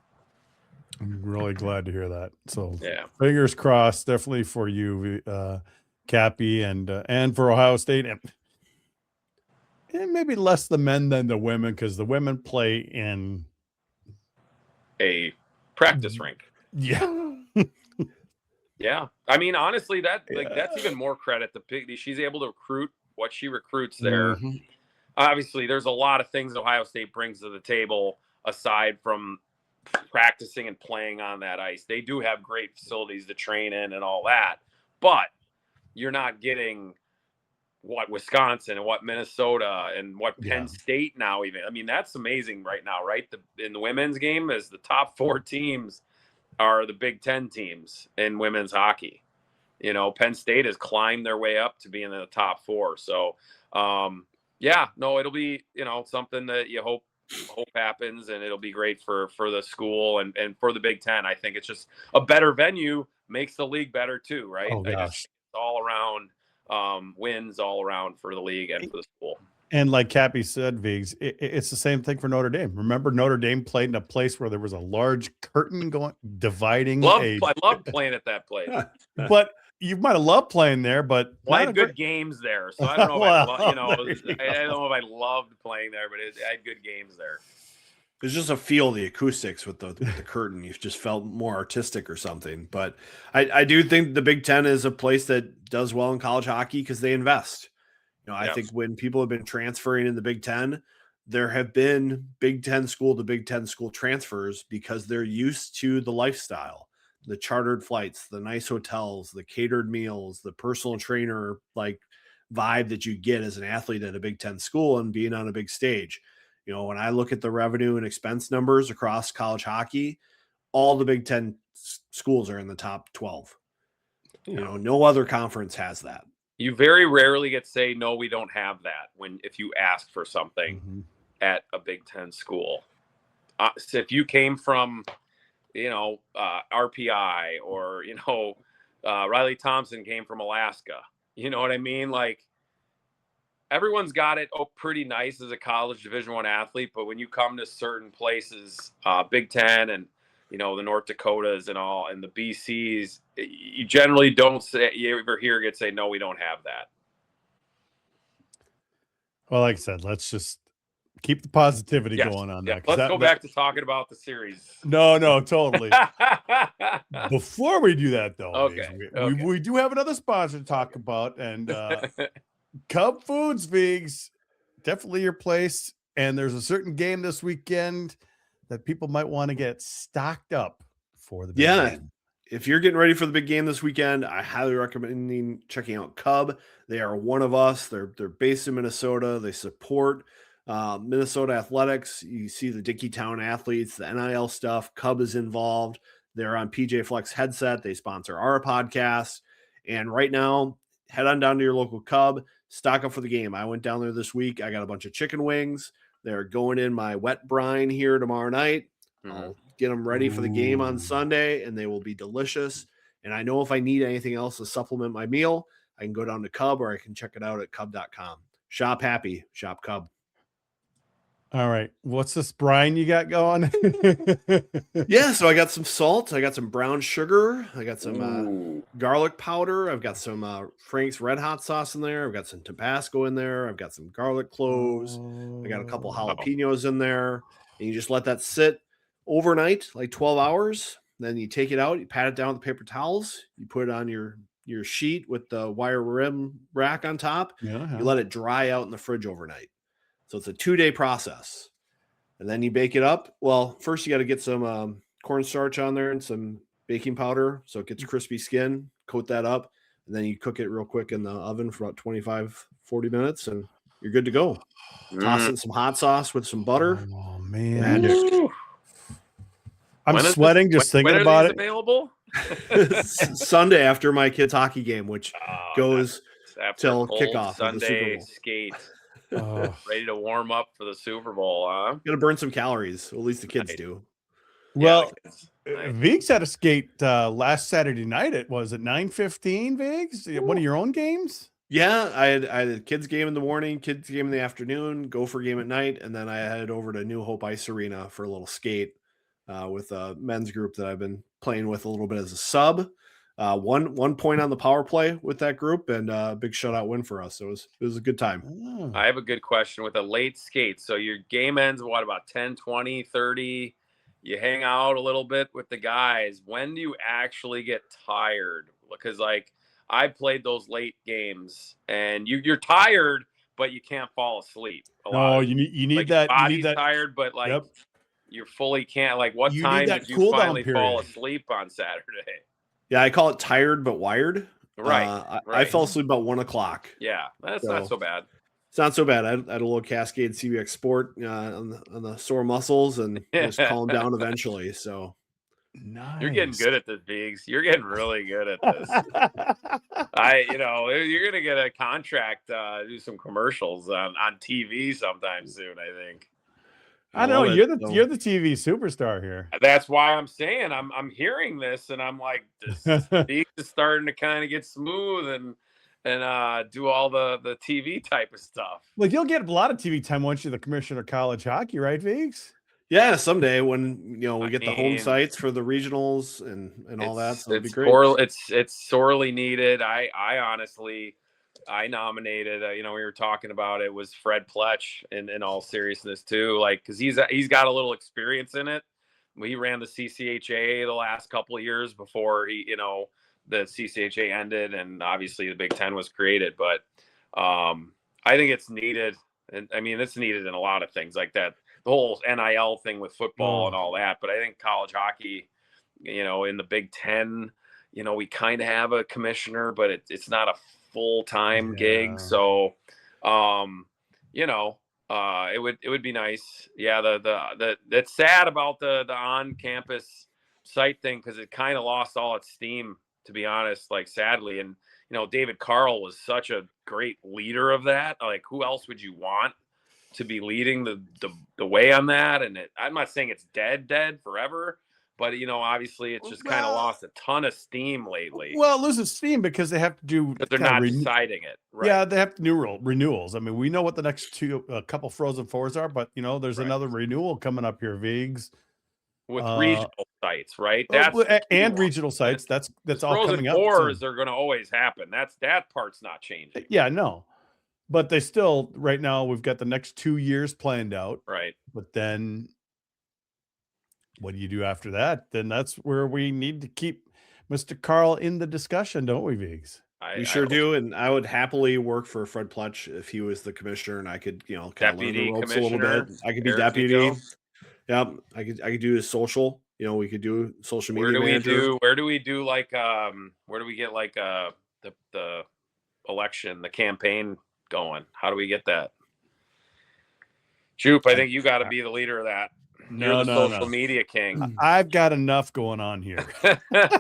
I'm really glad to hear that. So Yeah, fingers crossed, definitely for you, Cappy, and for Ohio State, and maybe less the men than the women, because the women play in a practice rink. Yeah. Yeah, I mean, honestly, that's even more credit to Piggy. She's able to recruit what she recruits there. Obviously, there's a lot of things Ohio State brings to the table aside from practicing and playing on that ice. They do have great facilities to train in and all that, but you're not getting what Wisconsin and what Minnesota and what Penn State now even. I mean, that's amazing right now, right? In the women's game, is the top 4 teams are the Big Ten teams in women's hockey. Penn State has climbed their way up to being in the top 4. So, it'll be, something that you hope happens, and it'll be great for the school and for the Big Ten. I think it's just a better venue makes the league better too, right? Oh, gosh. It's all around wins all around for the league and for the school. And like Cappy said, Viggs, it's the same thing for Notre Dame. Remember, Notre Dame played in a place where there was a large curtain dividing. I loved playing at that place. But you might have loved playing there, but I had good games there, so I don't know. I don't know if I loved playing there, but I had good games there. There's just a feel, the acoustics with the curtain. You just felt more artistic or something. But I do think the Big Ten is a place that does well in college hockey because they invest. I think when people have been transferring in the Big Ten, there have been Big Ten school to Big Ten school transfers because they're used to the lifestyle, the chartered flights, the nice hotels, the catered meals, the personal trainer like vibe that you get as an athlete at a Big Ten school and being on a big stage. When I look at the revenue and expense numbers across college hockey, all the Big Ten schools are in the top 12. No other conference has that. You very rarely get to say, no, we don't have that if you ask for something at a Big Ten school. So if you came from, RPI or, Riley Thompson came from Alaska, you know what I mean? Like, everyone's got it pretty nice as a college Division I athlete, but when you come to certain places, Big Ten and, the North Dakotas and all, and the BCs, you generally don't say, you ever hear it say, no, we don't have that. Well, like I said, let's just keep the positivity going on that. Let's go back to talking about the series. No, totally. Before we do that, though, we do have another sponsor to talk about, and Cub Foods, Viggs, definitely your place. And there's a certain game this weekend that people might want to get stocked up for the big game. If you're getting ready for the big game this weekend, I highly recommend checking out Cub. They are one of us. They're based in Minnesota. They support Minnesota athletics. You see the Dickeytown athletes, the NIL stuff. Cub is involved. They're on PJ Flex headset. They sponsor our podcast. And right now, head on down to your local Cub, stock up for the game. I went down there this week. I got a bunch of chicken wings. They're going in my wet brine here tomorrow night. I'll get them ready for the game on Sunday, and they will be delicious. And I know if I need anything else to supplement my meal, I can go down to Cub, or I can check it out at cub.com. Shop happy, shop Cub. All right. What's this brine you got going? Yeah, so I got some salt, I got some brown sugar, I got some Ooh. garlic powder, I've got some Frank's Red Hot sauce in there, I've got some Tabasco in there, I've got some garlic cloves, I got a couple Oh. jalapenos in there, and you just let that sit overnight, like 12 hours. Then you take it out, you pat it down with paper towels, you put it on your sheet with the wire rim rack on top. Yeah. You let it dry out in the fridge overnight. So it's a 2-day process. And then you bake it up. Well, first you got to get some cornstarch on there and some baking powder so it gets crispy skin. Coat that up, and then you cook it real quick in the oven for about 25, 40 minutes, and you're good to go. Toss in some hot sauce with some butter. Oh man, Magic. Ooh. I'm When is sweating this- just thinking when are about these it. available? Sunday after my kid's hockey game, which goes after till cold kickoff of the Super Sunday Bowl. skate. Oh. Ready to warm up for the Super Bowl, huh? Got to burn some calories. At least the kids Nice. do. Well, Nice. Viggs had a skate last Saturday night. It was at 9:15. Viggs, one of your own games. Yeah, I had a kids game in the morning, kids game in the afternoon, Gopher game at night, and then I headed over to New Hope Ice Arena for a little skate with a men's group that I've been playing with a little bit as a sub. One point on the power play with that group, and a big shutout win for us. So it was a good time. Oh. I have a good question with a late skate. So your game ends what, about 10, 20, 30? You hang out a little bit with the guys. When do you actually get tired? Because like I played those late games and you're tired, but you can't fall asleep. No, you need like, that. your You body's need that. tired, but like Yep. you fully can't. Like what You need time that did you cool down finally fall period. asleep on Saturday? Yeah, I call it tired but wired. Right. I right. fell asleep about 1 o'clock. Yeah, that's not so bad. It's not so bad. I had a little Cascade CBX Sport on the sore muscles and just calm down eventually. So Nice. You're getting good at this, Biggs. You're getting really good at this. You're gonna get a contract, do some commercials on TV sometime soon. I think. I know love you're it. you're the TV superstar here. That's why I'm saying I'm hearing this, and I'm like, this Biggs is starting to kind of get smooth and do all the TV type of stuff. Well, you'll get a lot of TV time once you're the commissioner of college hockey, right, Viggs? Yeah, someday when we get the home mean, sites for the regionals and all that, so it'd be great. It's sorely needed. I honestly, I nominated. We were talking about it was Fred Pletch in all seriousness too, like because he's got a little experience in it. He ran the CCHA the last couple of years before the CCHA ended, and obviously the Big Ten was created. But I think it's needed, and I mean it's needed in a lot of things like that. The whole NIL thing with football and all that, but I think college hockey, in the Big Ten, we kind of have a commissioner, but it's not a full-time gig. So, it would be nice. Yeah, that's sad about the on-campus site thing because it kind of lost all its steam, to be honest. Like sadly, and David Carl was such a great leader of that. Like, who else would you want to be leading the way on that? And I'm not saying it's dead forever, but obviously it's just kind of lost a ton of steam lately. Well, it loses steam because they have to do. But they're not deciding it. Right. Yeah, they have to do renewals. I mean, we know what the next couple Frozen Fours are, but there's another renewal coming up here, Viggs. With regional sites, right? That's and regional sites. That's all Frozen coming up. Fours are going to always happen. That part's not changing. Yeah, no. But they still, right now, we've got the next 2 years planned out. Right. But then what do you do after that? Then that's where we need to keep Mr. Carl in the discussion, don't we, Viggs? We sure do. And I would happily work for Fred Pletch if he was the commissioner and I could, kind of learn the ropes a little bit. I could be deputy. Yeah. I could do his social. We could do social media. Where do we do like where do we get like the election, the campaign going? How do we get that? Jupe, I think you got to be the leader of that. You're the social media king. I've got enough going on here.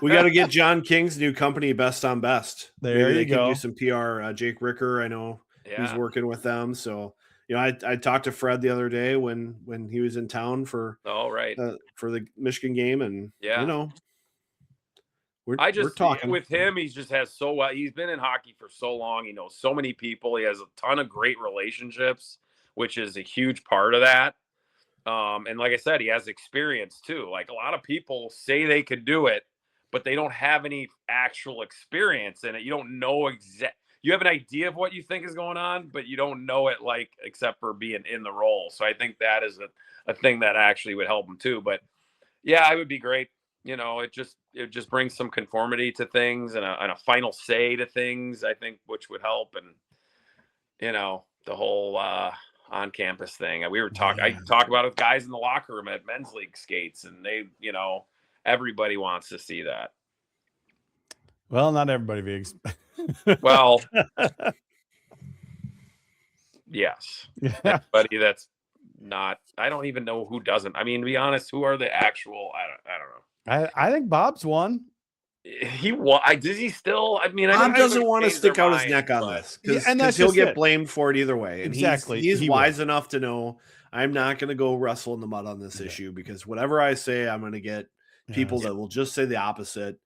We got to get John King's new company, Best on Best. There you go. Do some PR. Jake Ricker, I know he's working with them. So I talked to Fred the other day when he was in town for for the Michigan game, and we're talking with him. He just has he's been in hockey for so long. He knows so many people. He has a ton of great relationships, which is a huge part of that. And like I said, he has experience too. Like a lot of people say they could do it, but they don't have any actual experience in it. You don't know you have an idea of what you think is going on, but you don't know it, like, except for being in the role. So I think that is a thing that actually would help him too. But yeah, it would be great. It just brings some conformity to things and a final say to things, I think, which would help. And, the whole on campus thing. I talk about it with guys in the locker room at men's league skates, and they, everybody wants to see that. Well, not everybody, Viggs. Well, yes. Yeah. Everybody that's not, I don't even know who doesn't. I mean, to be honest, who are the actual, I don't know. I think Bob's won. Does he still? I mean, Bob doesn't want to stick out his neck on this because he'll get blamed for it either way. And exactly. He's wise enough to know I'm not going to go wrestle in the mud on this issue, because whatever I say, I'm going to get people that will just say the opposite.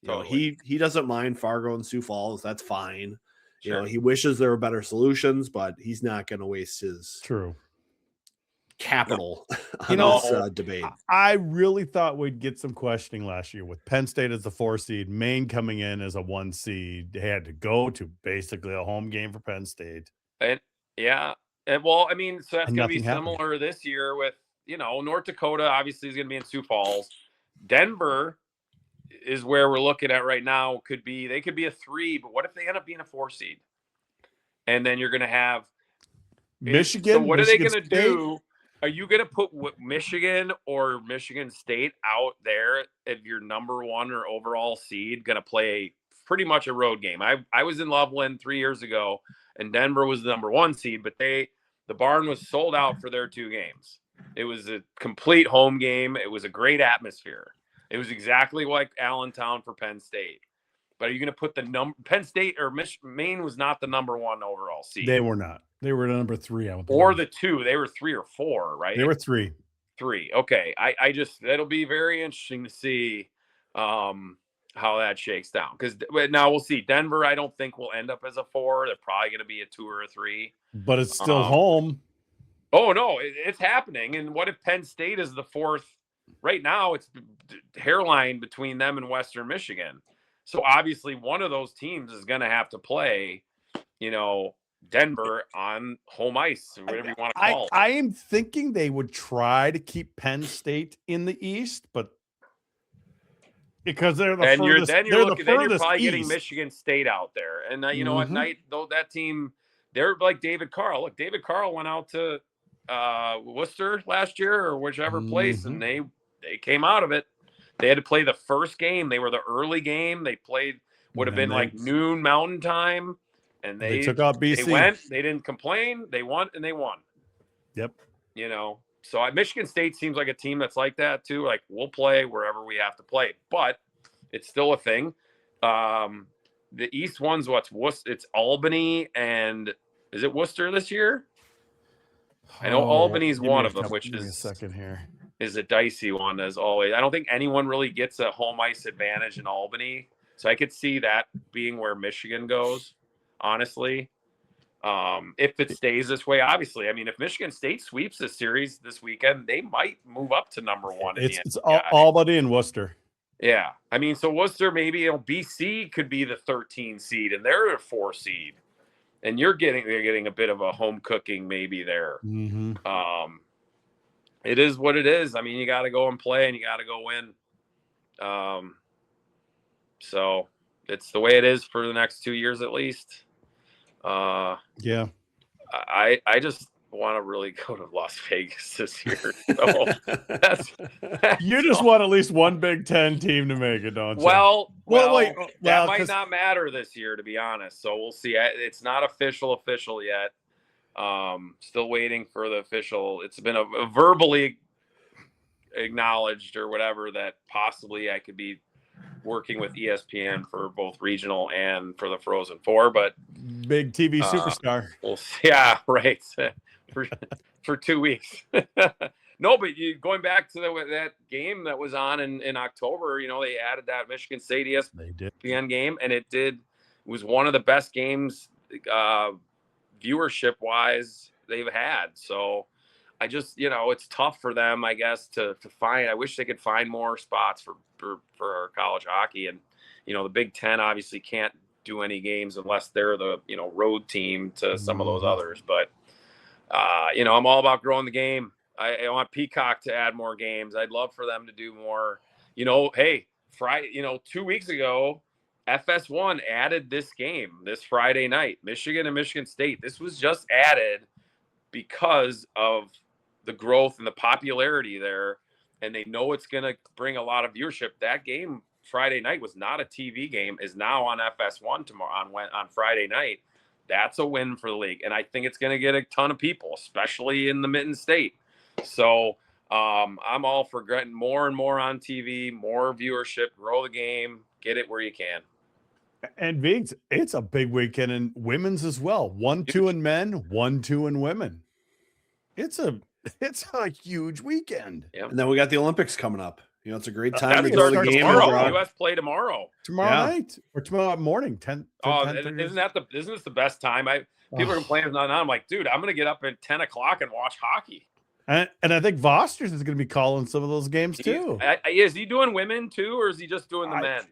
Totally. He doesn't mind Fargo and Sioux Falls. That's fine. Sure. He wishes there were better solutions, but he's not going to waste his capital on this debate. I really thought we'd get some questioning last year with Penn State as the 4 seed, Maine coming in as a 1 seed. They had to go to basically a home game for Penn State. And well, I mean, so that's going to be similar this year with, North Dakota obviously is going to be in Sioux Falls. Denver is where we're looking at right now. They could be a 3, but what if they end up being a 4 seed? And then you're going to have Michigan. So what are they going to do? Are you going to put Michigan or Michigan State out there if your number 1 or overall seed going to play pretty much a road game? I was in Loveland 3 years ago, and Denver was the number 1 seed, but the barn was sold out for their 2 games. It was a complete home game. It was a great atmosphere. It was exactly like Allentown for Penn State. But are you going to put Penn State or Maine was not the number 1 overall seed? They were not. They were number 3. Or the 2. They were 3 or 4, right? They were 3. 3. Okay. It'll be very interesting to see how that shakes down. Because now we'll see. Denver, I don't think will end up as a 4. They're probably going to be a 2 or a 3. But it's still home. Oh, no. It's happening. And what if Penn State is the 4th? Right now, it's hairline between them and Western Michigan. So obviously one of those teams is going to have to play, Denver on home ice, or whatever you want to call it. I am thinking they would try to keep Penn State in the East, but because they're the furthest. Then you're probably getting Michigan State out there, and at night though that team, they're like David Carl. Look, David Carl went out to Worcester last year or whichever place, and they came out of it. They had to play the first game. They were the early game. They played would have been like noon Mountain Time. And they took out BC. They went. They didn't complain. They won, and they won. Yep. So Michigan State seems like a team that's like that too. Like, we'll play wherever we have to play, but it's still a thing. The East one's it's Albany, and is it Worcester this year? I know Albany's one of them, which is a second here. Is a dicey one as always. I don't think anyone really gets a home ice advantage in Albany, so I could see that being where Michigan goes. Honestly, if it stays this way, obviously, I mean, if Michigan State sweeps this series this weekend, they might move up to number 1. It's Albany and Worcester. Yeah, I mean, so Worcester, maybe BC could be the 13 seed, and they're a 4 seed, and they're getting a bit of a home cooking maybe there. Mm-hmm. It is what it is. I mean, you got to go and play, and you got to go win. So it's the way it is for the next 2 years at least. Yeah. I just want to really go to Las Vegas this year. So you just want at least one Big Ten team to make it, don't you? Well, that might not matter this year, to be honest. So we'll see. It's not official yet. Still waiting for the official. It's been a verbally acknowledged or whatever that possibly I could be working with ESPN for both regional and for the Frozen Four, but big TV superstar. We'll see. Yeah, right. for 2 weeks. No, but going back to that game that was on in October, they added that Michigan State ESPN game, and it was one of the best games viewership wise they've had. So I just, it's tough for them, I guess, to find. I wish they could find more spots for our college hockey. And, the Big Ten obviously can't do any games unless they're the, road team to some of those others. But, I'm all about growing the game. I want Peacock to add more games. I'd love for them to do more. Hey, Friday, 2 weeks ago, FS1 added this game this Friday night, Michigan and Michigan State. This was just added because of the growth and the popularity there, and they know it's going to bring a lot of viewership. That game Friday night was not a TV game, is now on FS1 tomorrow on Friday night. That's a win for the league, and I think it's going to get a ton of people, especially in the Mitten State. So I'm all for getting more and more on TV, more viewership, grow the game, get it where you can. And Viggs, it's a big weekend in women's as well. 1-2 in men, 1-2 in women. It's a huge weekend. Yep. And then we got the Olympics coming up. It's a great time to That go to the starts game. tomorrow. US play tomorrow. Tomorrow night or tomorrow morning, 10. Isn't this the best time? People are complaining now. I'm like, dude, I'm going to get up at 10 o'clock and watch hockey. And I think Voster's is going to be calling some of those games too. Is he doing women too, or is he just doing the men?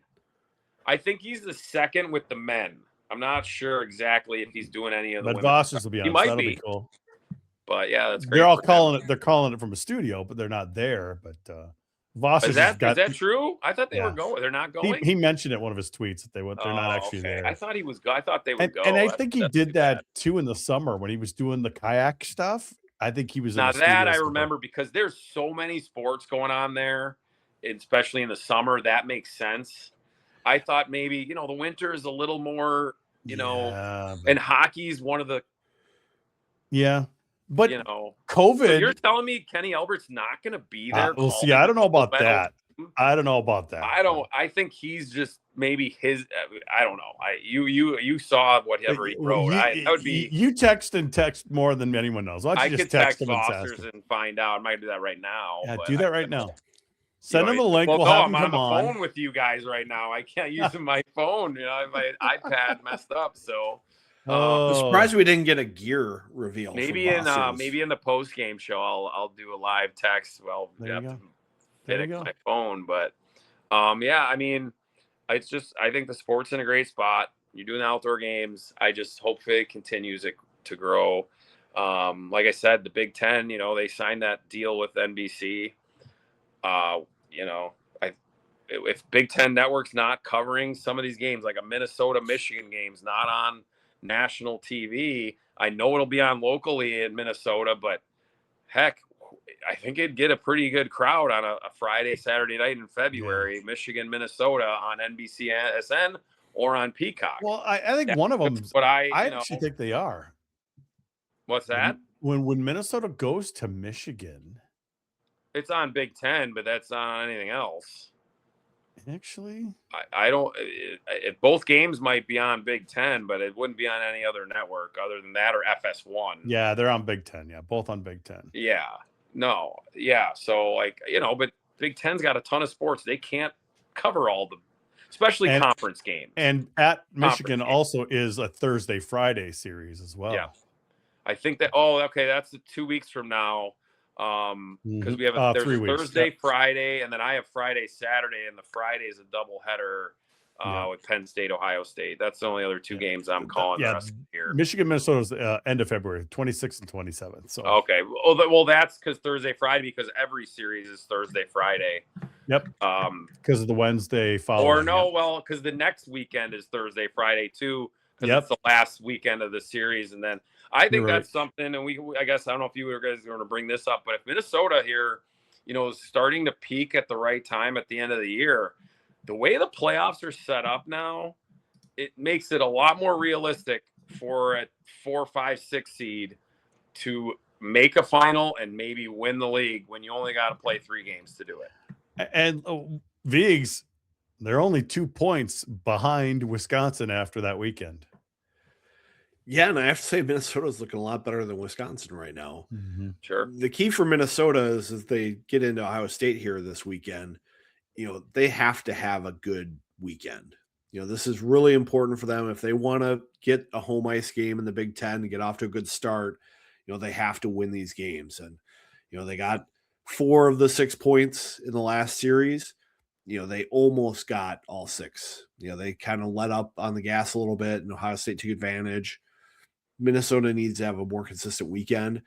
I think he's the second with the men. I'm not sure exactly if he's doing any of the but women. Voster's will be on. He might That'll be cool. But yeah, that's great. They're all calling it. They're calling it from a studio, but they're not there. But Voster's is that true? I thought they were going. They're not going. He mentioned it in one of his tweets that they're not actually there. I thought he was. I thought they would go. And I think he did that too in the summer when he was doing the kayak stuff. I think he was. Now that I remember, because there's so many sports going on there, especially in the summer. That makes sense. I thought maybe the winter is a little more, and hockey's one of the. Yeah, but COVID. So you're telling me Kenny Albert's not going to be there? We'll see. I don't know about that. I think he's just maybe his. I don't know. You saw whatever he wrote. That would be. You text more than anyone knows. Why don't you just text him and find out? I might do that right now. Yeah, do that right now. Send him a link. We'll have him I'm come on the phone with you guys right now. I can't use my phone. My iPad messed up. So I'm surprised we didn't get a gear reveal. Maybe in the post game show, I'll do a live text. Well, you have to fit my phone, but it's just I think the sport's in a great spot. You're doing outdoor games. I just hope it continues to grow. Like I said, the Big Ten, they signed that deal with NBC. If Big Ten Network's not covering some of these games, like a Minnesota Michigan game's not on national TV, I know it'll be on locally in Minnesota, but heck, I think it'd get a pretty good crowd on a Friday, Saturday night in February, Michigan, Minnesota on NBCSN or on Peacock. Well, I think one of them, but I actually think they are. What's that? When Minnesota goes to Michigan, it's on Big Ten, but that's not on anything else. Actually, I don't. Both games might be on Big Ten, but it wouldn't be on any other network other than that or FS1. Yeah, they're on Big Ten. Yeah, both on Big Ten. Yeah, no, yeah. So but Big Ten's got a ton of sports. They can't cover all the, especially conference games. And at Michigan also is a Thursday Friday series as well. Yeah, I think that. Oh, okay, that's 2 weeks from now. Because we have there's 3 weeks. Thursday, Friday, and then I have Friday, Saturday, and the Friday is a double header with Penn State, Ohio State. That's the only other two games I'm calling the rest of the year. Michigan, Minnesota's end of February, 26th and 27th. So okay, well that's because Thursday, Friday, because every series is Thursday, Friday. Yep. Because of the Wednesday following. Or no, well, because the next weekend is Thursday, Friday too, because it's the last weekend of the series, and then. I think that's something, and I guess I don't know if you guys are going to bring this up, but if Minnesota here, is starting to peak at the right time at the end of the year, the way the playoffs are set up now, it makes it a lot more realistic for a 4, 5, 6 seed to make a final and maybe win the league when you only got to play 3 games to do it. And Viggs, they're only 2 points behind Wisconsin after that weekend. Yeah, and I have to say Minnesota's looking a lot better than Wisconsin right now. Mm-hmm. Sure. The key for Minnesota is as they get into Ohio State here this weekend, they have to have a good weekend. This is really important for them. If they want to get a home ice game in the Big Ten and get off to a good start, they have to win these games. And They got 4 of the 6 points in the last series. They almost got all 6. They kind of let up on the gas a little bit, and Ohio State took advantage. Minnesota needs to have a more consistent weekend.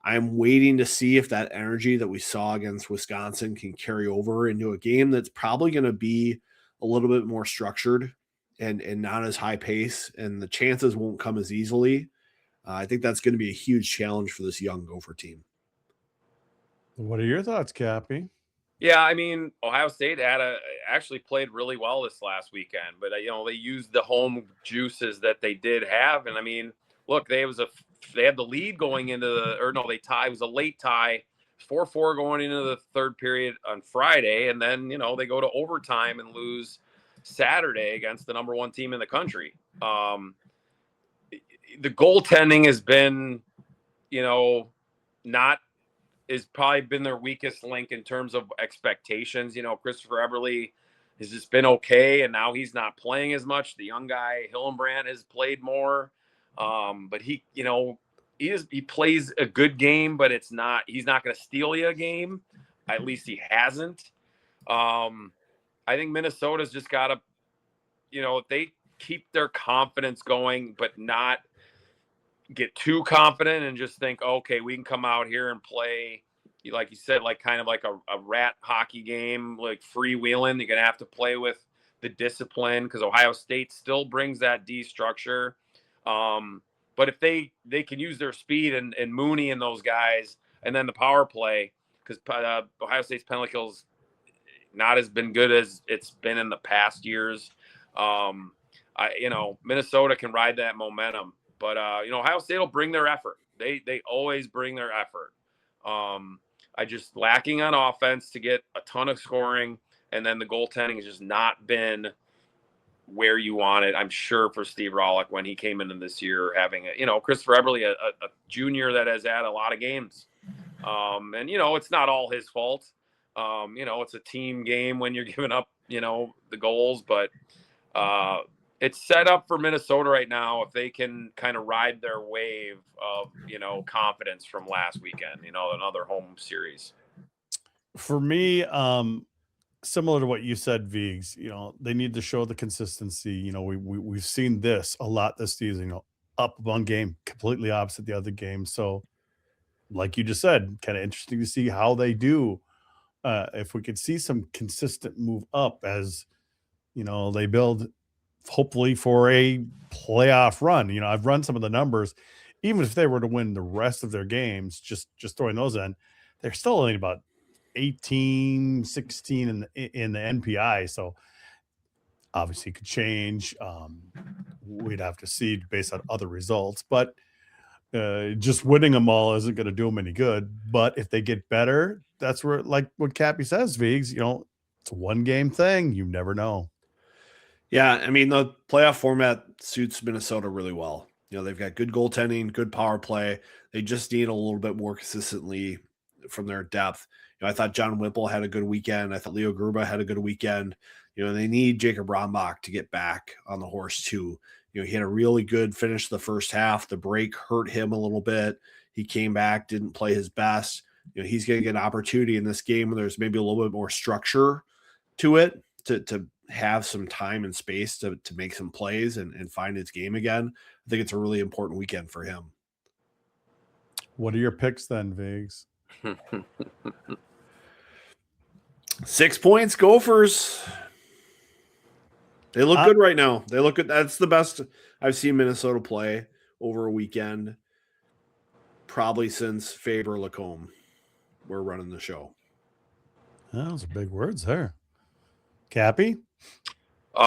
I'm waiting to see if that energy that we saw against Wisconsin can carry over into a game that's probably going to be a little bit more structured and not as high pace, and the chances won't come as easily. I think that's going to be a huge challenge for this young Gopher team. What are your thoughts, Cappy? Yeah, I mean, Ohio State actually played really well this last weekend, but they used the home juices that they did have, and I mean, look, they had the lead going into they tie. It was a late tie, 4-4 going into the third period on Friday, and then they go to overtime and lose Saturday against the number 1 team in the country. The goaltending has been, not. Has probably been their weakest link in terms of expectations. Christopher Eberle has just been okay, and now he's not playing as much. The young guy Hillenbrand has played more, but he plays a good game, but he's not going to steal you a game. At least he hasn't. I think Minnesota's just got to, if they keep their confidence going, but not get too confident and just think, okay, we can come out here and play, like you said, like kind of like a rat hockey game, like freewheeling. You're going to have to play with the discipline because Ohio State still brings that D structure. But if they can use their speed and Mooney and those guys, and then the power play, because Ohio State's penalty kills not as been good as it's been in the past years. Minnesota can ride that momentum. But, Ohio State will bring their effort. They always bring their effort. I just lacking on offense to get a ton of scoring, and then the goaltending has just not been where you want it. I'm sure for Steve Rollick when he came into this year having Christopher Eberle, a junior that has had a lot of games. And, it's not all his fault. It's a team game when you're giving up, the goals, but it's set up for Minnesota right now if they can kind of ride their wave of, confidence from last weekend, another home series. For me, similar to what you said, Viggs, they need to show the consistency. We've seen this a lot this season, up one game, completely opposite the other game. So like you just said, kind of interesting to see how they do. If we could see some consistent move up as, they build hopefully for a playoff run. I've run some of the numbers. Even if they were to win the rest of their games, just throwing those in, they're still only about 18, 16 in the NPI. So obviously it could change. We'd have to see based on other results, but just winning them all isn't going to do them any good. But if they get better, that's where, like what Cappy says, Viggs, it's a 1-game thing. You never know. Yeah, I mean, the playoff format suits Minnesota really well. They've got good goaltending, good power play. They just need a little bit more consistently from their depth. I thought John Whipple had a good weekend. I thought Leo Gruba had a good weekend. They need Jacob Rombach to get back on the horse too. He had a really good finish the first half. The break hurt him a little bit. He came back, didn't play his best. He's going to get an opportunity in this game where there's maybe a little bit more structure to it to have some time and space to make some plays and find his game again. I think it's a really important weekend for him. What are your picks then, Viggs? 6 points, Gophers. They look good right now. They look good. That's the best I've seen Minnesota play over a weekend, probably since Faber Lacombe were running the show. Those are big words there. Cappy? It's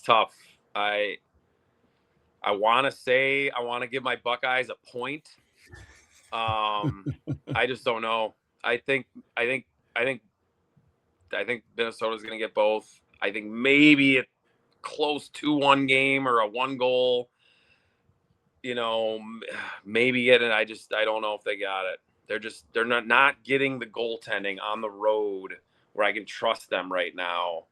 tough. I want to give my Buckeyes a point. I just don't know. I think Minnesota's going to get both. I think maybe a close 2-1 game or a 1 goal, maybe get it. I don't know if they got it. They're not getting the goaltending on the road where I can trust them right now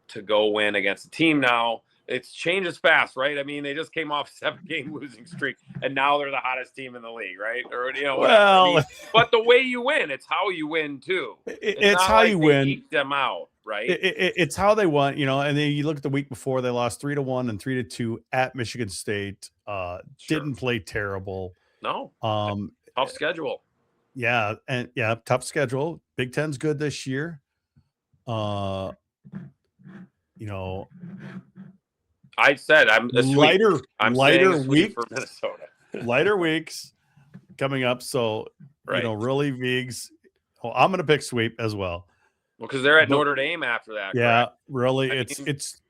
to go win against a team now it changes fast, right? I mean, they just came off a 7-game losing streak, and now they're the hottest team in the league, right? Or whatever. Well, I mean, but the way you win, it's how you win too. It's how you win. Eke them out, right? It's how they won, and then you look at the week before, they lost 3-1 and 3-2 at Michigan State. Didn't play terrible. No, tough schedule. Yeah, tough schedule. Big Ten's good this year. I said I'm lighter week for Minnesota. Lighter weeks coming up, so really Vigs. Oh, I'm going to pick sweep as well. Well, because they're at Notre Dame after that. Yeah, correct? really, it's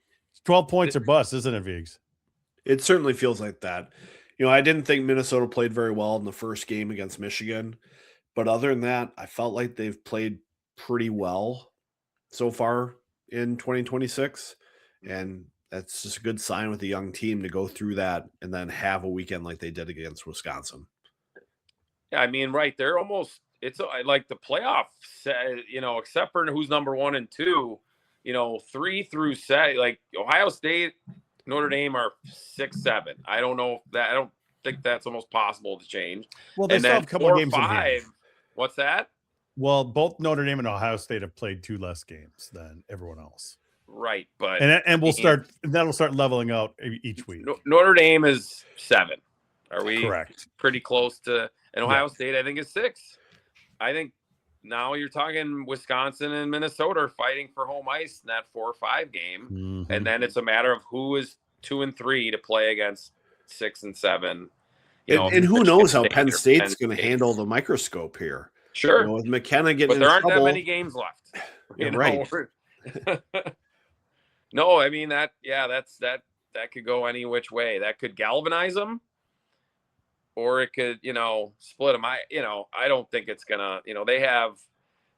12 points or bust, isn't it, Vigs? It certainly feels like that. I didn't think Minnesota played very well in the first game against Michigan, but other than that, I felt like they've played pretty well so far in 2026, and that's just a good sign with a young team to go through that and then have a weekend like they did against Wisconsin. Yeah, I mean, right. They're almost, it's like the playoff, except for who's number 1 and 2, 3 through 7, like Ohio State, Notre Dame are 6-7. I don't think that's almost possible to change. Well, they still have a couple of games in hand. What's that? Well, both Notre Dame and Ohio State have played 2 less games than everyone else. Right, but that'll start leveling out each week. Notre Dame is 7. Are we correct? Pretty close to, and Ohio State I think is 6. I think now you're talking Wisconsin and Minnesota are fighting for home ice in that 4 or 5 game, and then it's a matter of who is 2 and 3 to play against 6 and 7. And who knows how Penn State's going to handle the microscope here? Sure, with McKenna getting, but there aren't trouble, that many games left. Right. No, I mean that could go any which way. That could galvanize them, or it could, split them. I don't think it's gonna. They have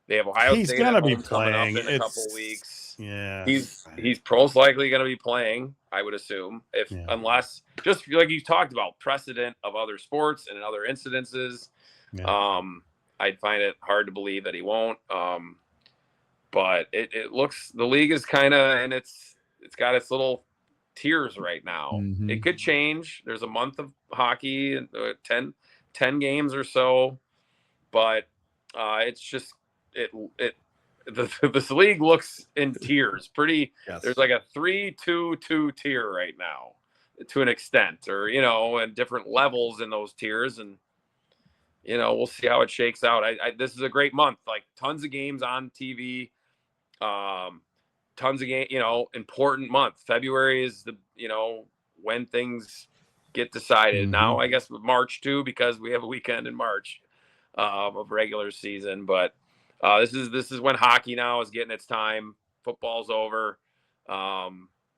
Ohio He's State. He's gonna be playing in a couple weeks. Yeah, he's most likely gonna be playing. I would assume, unless just like you talked about precedent of other sports and other incidences. Yeah. I'd find it hard to believe that he won't. But it looks, the league is kind of, and it's got its little tiers right now. It could change. There's a month of hockey, 10 games or so, but it's just this league looks in tiers. Pretty. Yes. There's like a 3-2-2 tier right now, to an extent, or and different levels in those tiers, and we'll see how it shakes out. This is a great month, like tons of games on TV. Tons of game, important month. February is the, when things get decided. Now, I guess with March too, because we have a weekend in March of regular season. But this is when hockey now is getting its time. Football's over.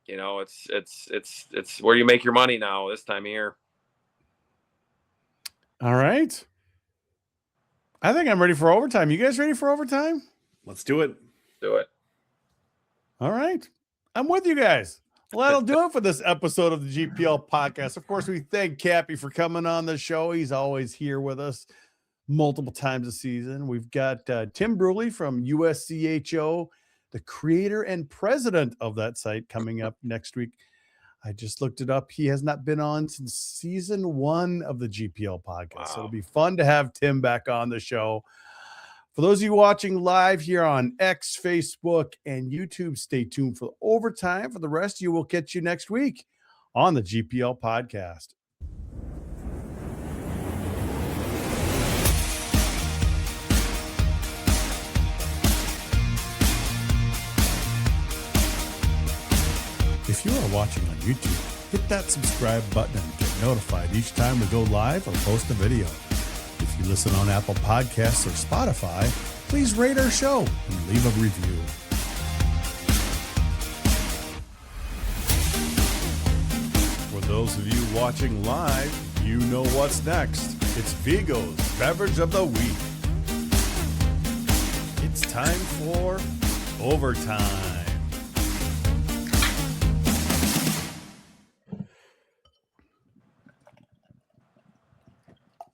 It's where you make your money now this time of year. All right. I think I'm ready for overtime. You guys ready for overtime? Let's do it. Do it. All right. I'm with you guys. Well, that'll do it for this episode of the GPL podcast. Of course, we thank Cappy for coming on the show. He's always here with us multiple times a season. We've got Tim Bruley from USCHO, the creator and president of that site, coming up next week. I just looked it up. He has not been on since season 1 of the GPL podcast. Wow. So it'll be fun to have Tim back on the show. For those of you watching live here on X, Facebook, and YouTube, stay tuned for overtime. For the rest of you, we'll catch you next week on the GPL podcast. If you are watching on YouTube, hit that subscribe button and get notified each time we go live or post a video. If you listen on Apple Podcasts or Spotify, please rate our show and leave a review. For those of you watching live, you know what's next. It's Vigo's Beverage of the Week. It's time for overtime.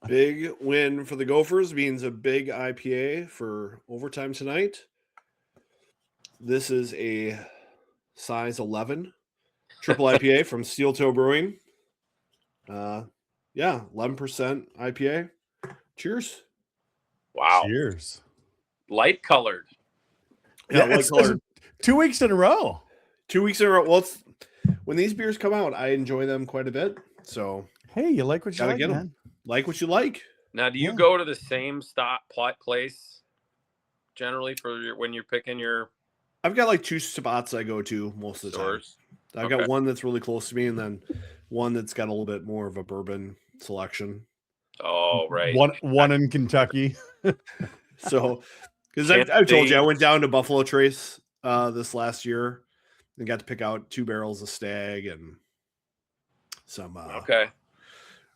Big win for the Gophers means a big IPA for overtime tonight. This is a size 11. Triple IPA from Steel Toe Brewing. Yeah, 11% IPA. Cheers. Wow. Cheers. Light colored. Yeah, Yeah, light colored. 2 weeks in a row. 2 weeks in a row. Well, when these beers come out, I enjoy them quite a bit. So Hey, you like what you gotta like, get 'em. man. Like what you like. Now, do you Yeah. go to the same place generally for when you're picking your I've got like 2 spots I go to most of the time. stores? I've Okay. got one that's really close to me, and then one that's got a little bit more of a bourbon selection. Oh, right. One in Kentucky. So, because I've told you, I went down to Buffalo Trace this last year and got to pick out 2 barrels of Stag and some Okay.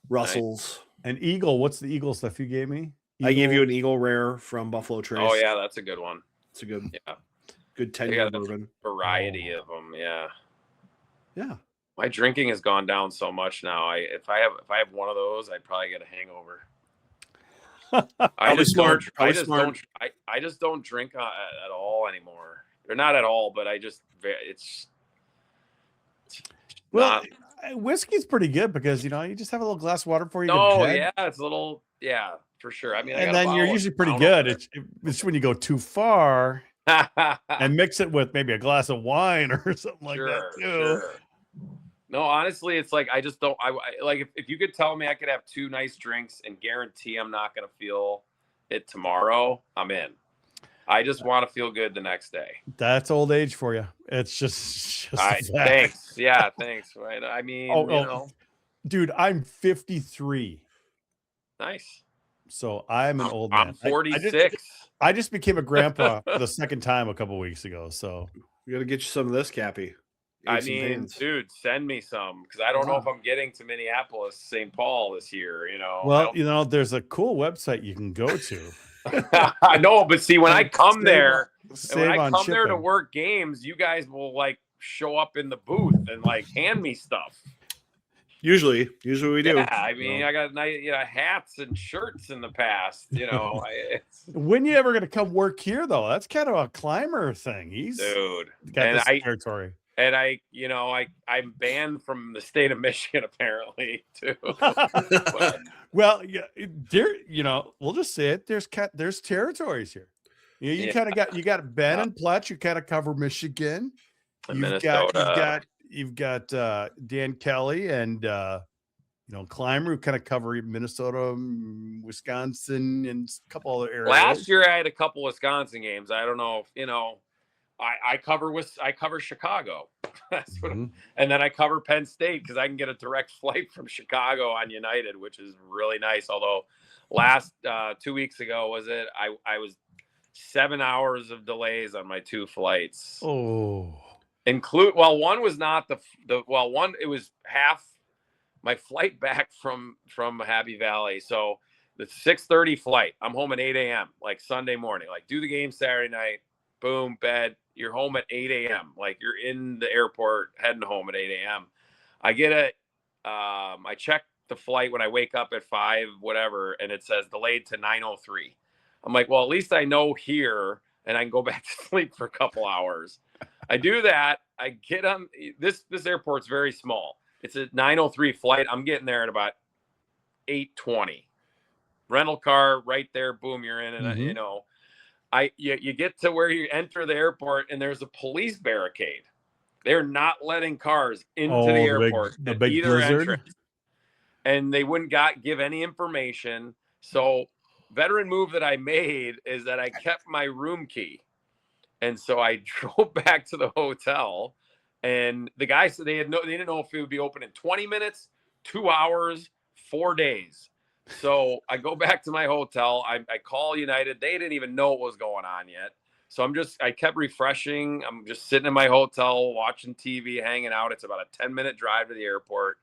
Russells. An Eagle. What's the Eagle stuff you gave me? I gave you an Eagle Rare from Buffalo Trace. Oh yeah, that's a good one. It's a good Yeah. good They 10-year got a bourbon. variety of them. Yeah. Yeah. My drinking has gone down so much now. If I have one of those, I'd probably get a hangover. I just don't drink at all anymore. Or not at all, but it's Well, whiskey's pretty good because you just have a little glass of water before you go no, to bed. yeah, it's a little, yeah, for sure. I mean, And then you're usually pretty good. It's when you go too far and mix it with maybe a glass of wine or something like that too. Sure. No, honestly, it's like I just don't. I like if you could tell me I could have 2 nice drinks and guarantee I'm not going to feel it tomorrow, I'm in. I just want to feel good the next day. That's old age for you. It's just thanks. Yeah, thanks. Right. I mean, dude, I'm 53. Nice. So I'm an old man. I'm 46. I just became a grandpa the second time a couple weeks ago. So we got to get you some of this, Cappy. I mean, dude, send me some because I don't know if I'm getting to Minneapolis, St. Paul this year. Well, there's a cool website you can go to. I know, but see, when I come there, shipping. to work games, you guys will like show up in the booth and like hand me stuff. Usually we do. Yeah, I mean, I got nice, hats and shirts in the past. When you ever gonna come work here though? That's kind of a climber thing. He's dude, got this territory. And I'm banned from the state of Michigan apparently too. Well, yeah, we'll just say it. There's territories here. You kind of got Ben and Pletch. You kind of cover Michigan. You've got Dan Kelly and Clymer who kind of cover Minnesota, Wisconsin, and a couple other areas. Last year I had a couple Wisconsin games. I don't know if I cover Chicago. That's what, and then I cover Penn State because I can get a direct flight from Chicago on United, which is really nice. Although last 2 weeks ago I was 7 hours of delays on my 2 flights. Oh, one was not one, it was half my flight back from Happy Valley. So the 6:30 flight, I'm home at 8 a.m. like Sunday morning, like do the game Saturday night, boom, bed. You're home at 8 a.m. Like you're in the airport heading home at 8 a.m. I check the flight when I wake up at 5, whatever, and it says delayed to 9:03. I'm like, well, at least I know here and I can go back to sleep for a couple hours. I do that. I get on this airport's very small. It's a 9:03 flight. I'm getting there at about 8:20. Rental car right there. Boom, you're in. And you get to where you enter the airport and there's a police barricade. They're not letting cars into the airport the at big either blizzard. entrance. And they wouldn't give any information. So veteran move that I made is that I kept my room key. And so I drove back to the hotel and the guy said they didn't know if it would be open in 20 minutes, 2 hours, 4 days. So I go back to my hotel. I call United. They didn't even know what was going on yet. So I kept refreshing. I'm just sitting in my hotel, watching TV, hanging out. It's about a 10-minute drive to the airport.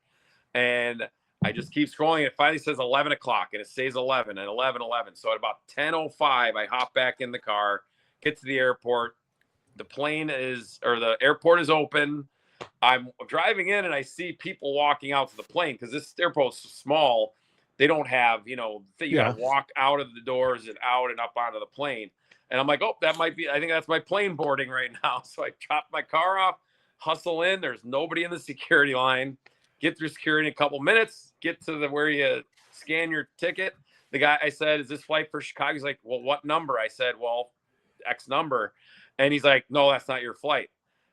And I just keep scrolling. It finally says 11 o'clock and it stays 11 and 11. So at about 10:05, I hop back in the car, get to the airport. The airport is open. I'm driving in and I see people walking out to the plane because this airport's small. They don't have, you got to walk out of the doors and out and up onto the plane. And I'm like, oh, I think that's my plane boarding right now. So I dropped my car off, hustle in. There's nobody in the security line. Get through security in a couple minutes. Get to where you scan your ticket. The guy, I said, is this flight for Chicago? He's like, well, what number? I said, well, X number. And he's like, no, that's not your flight.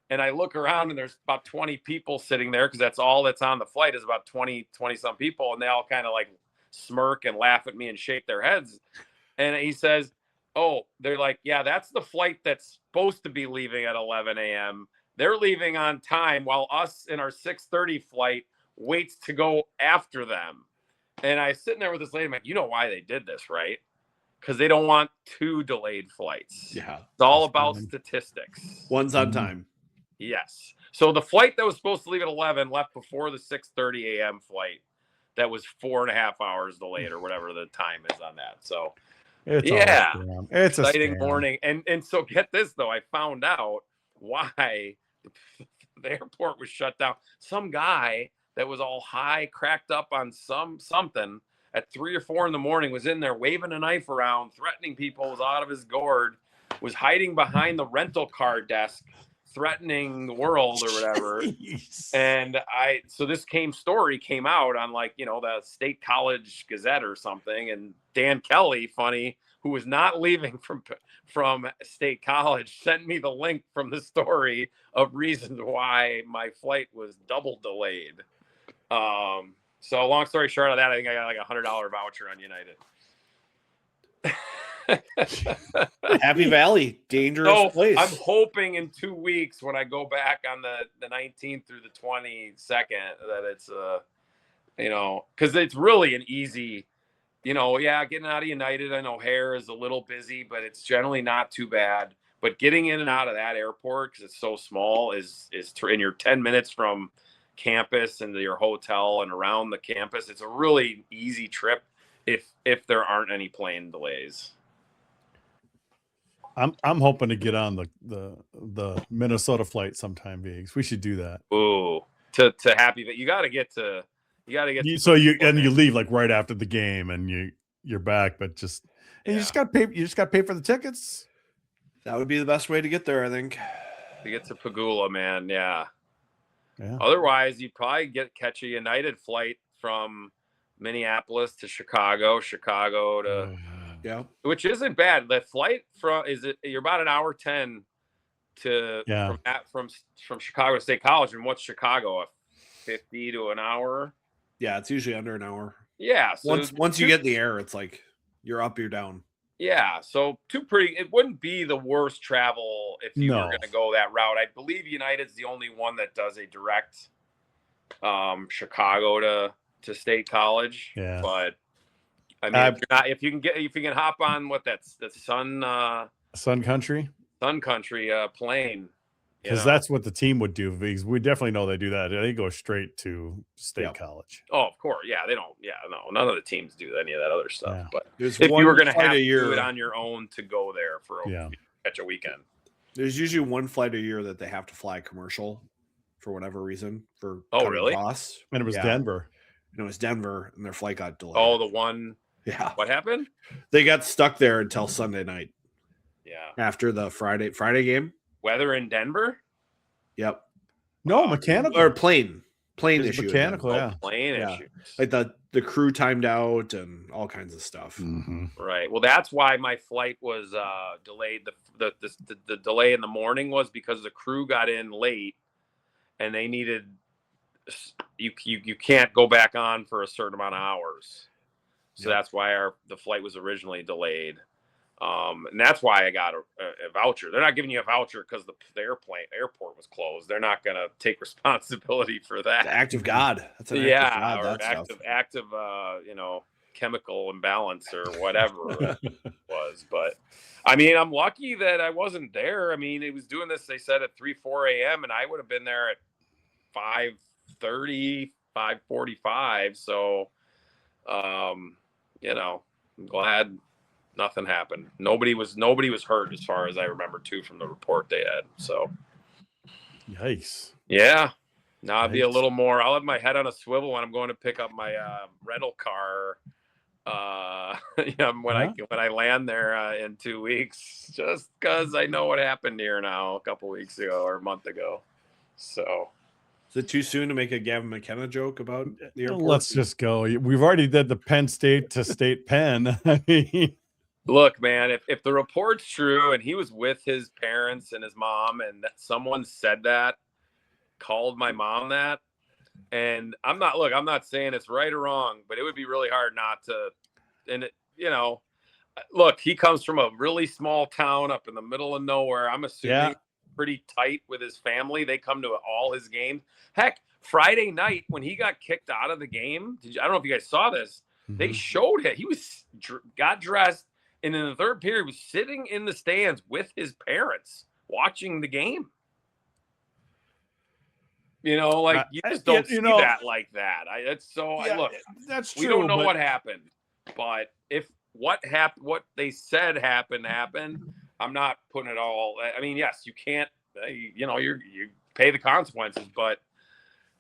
And I look around and there's about 20 people sitting there because that's all that's on the flight is about 20 some people. And they all kind of like smirk and laugh at me and shake their heads. And he says, oh, they're like, yeah, that's the flight that's supposed to be leaving at 11 a.m. They're leaving on time while us in our 6:30 flight waits to go after them. And I was sitting there with this lady, I'm like, you know why they did this, right? Because they don't want 2 delayed flights. Yeah. It's all about statistics. One's on time. Yes. So the flight that was supposed to leave at 11 left before the 6:30 a.m. flight that was 4.5 hours delayed or whatever the time is on that. So It's it's exciting a morning. And so get this though, I found out why the airport was shut down. Some guy that was all high, cracked up on something at 3 or 4 in the morning was in there waving a knife around, threatening people, was out of his gourd, was hiding behind the rental car desk, threatening the world or whatever. Jeez. And so this story came out on like, the State College Gazette or something. And Dan Kelly, funny, who was not leaving from State College, sent me the link from the story of reasons why my flight was double delayed. So long story short of that, I think I got like $100 voucher on United. Happy Valley, dangerous place. I'm hoping in 2 weeks when I go back on the 19th through the 22nd that it's because it's really an easy, getting out of United. I know O'Hare is a little busy, but it's generally not too bad. But getting in and out of that airport because it's so small is and you're 10 minutes from campus and to your hotel and around the campus. It's a really easy trip if there aren't any plane delays. I'm hoping to get on the Minnesota flight sometime, Viggs. We should do that. Ooh, to Happy that you got to get. So you leave like right after the game and you're back, but you just got to pay. You just got to pay for the tickets. That would be the best way to get there, I think. To get to Pagula, man. Yeah. Yeah. Otherwise, you'd probably catch a United flight from Minneapolis to Chicago to. Yeah, which isn't bad. The flight you're about an hour 10 from Chicago to State College. And what's Chicago? 50 to an hour? Yeah, it's usually under an hour. Yeah. So once you get in the air, it's like you're up, you're down. Yeah. So it wouldn't be the worst travel if you were going to go that route. I believe United's the only one that does a direct Chicago to State College. Yeah. But I mean, if you can hop on the Sun Country plane, because that's what the team would do. Because we definitely know they do that. They go straight to State College. Oh, of course, yeah. They don't. Yeah, no, none of the teams do any of that other stuff. Yeah. But if you were going to have to do it on your own to go there catch a weekend, there's usually one flight a year that they have to fly commercial for whatever reason for really costs. And it was Denver. And it was Denver, and their flight got delayed. Oh, the one. Yeah. What happened? They got stuck there until Sunday night. Yeah. After the Friday game. Weather in Denver? Yep. No, mechanical. Or plane issue. Mechanical, yeah. Plane issue. Like the crew timed out and all kinds of stuff. Mm-hmm. Right. Well, that's why my flight was delayed. The delay in the morning was because the crew got in late and they needed you can't go back on for a certain amount of hours. So that's why the flight was originally delayed. And that's why I got a voucher. They're not giving you a voucher because the airport was closed. They're not going to take responsibility for that. The act of God. That's an act of chemical imbalance or whatever it was. But I mean, I'm lucky that I wasn't there. I mean, it was doing this, they said, at 4 a.m. and I would have been there at 5:30, 5:45. So, I'm glad nothing happened. Nobody was hurt as far as I remember too from the report they had. So, yikes. Yeah. Now I'll be a little more. I'll have my head on a swivel when I'm going to pick up my rental car. When I land there in 2 weeks, just because I know what happened here now a couple weeks ago or a month ago. So Is it too soon to make a Gavin McKenna joke about the airport? Let's just go. We've already did the Penn State to State Penn. I mean, look, man, if the report's true and he was with his parents and his mom and that someone said that, called my mom that, and I'm not saying it's right or wrong, but it would be really hard not to. And look, he comes from a really small town up in the middle of nowhere. I'm assuming pretty tight with his family. They come to all his games. Heck, Friday night when he got kicked out of the game, I don't know if you guys saw this. They showed it. He got dressed, and in the third period was sitting in the stands with his parents watching the game. You just don't see that like that. Look, that's true. We don't know what happened, but if what they said happened, I'm not putting it all. I mean, yes, you can't. You pay the consequences, but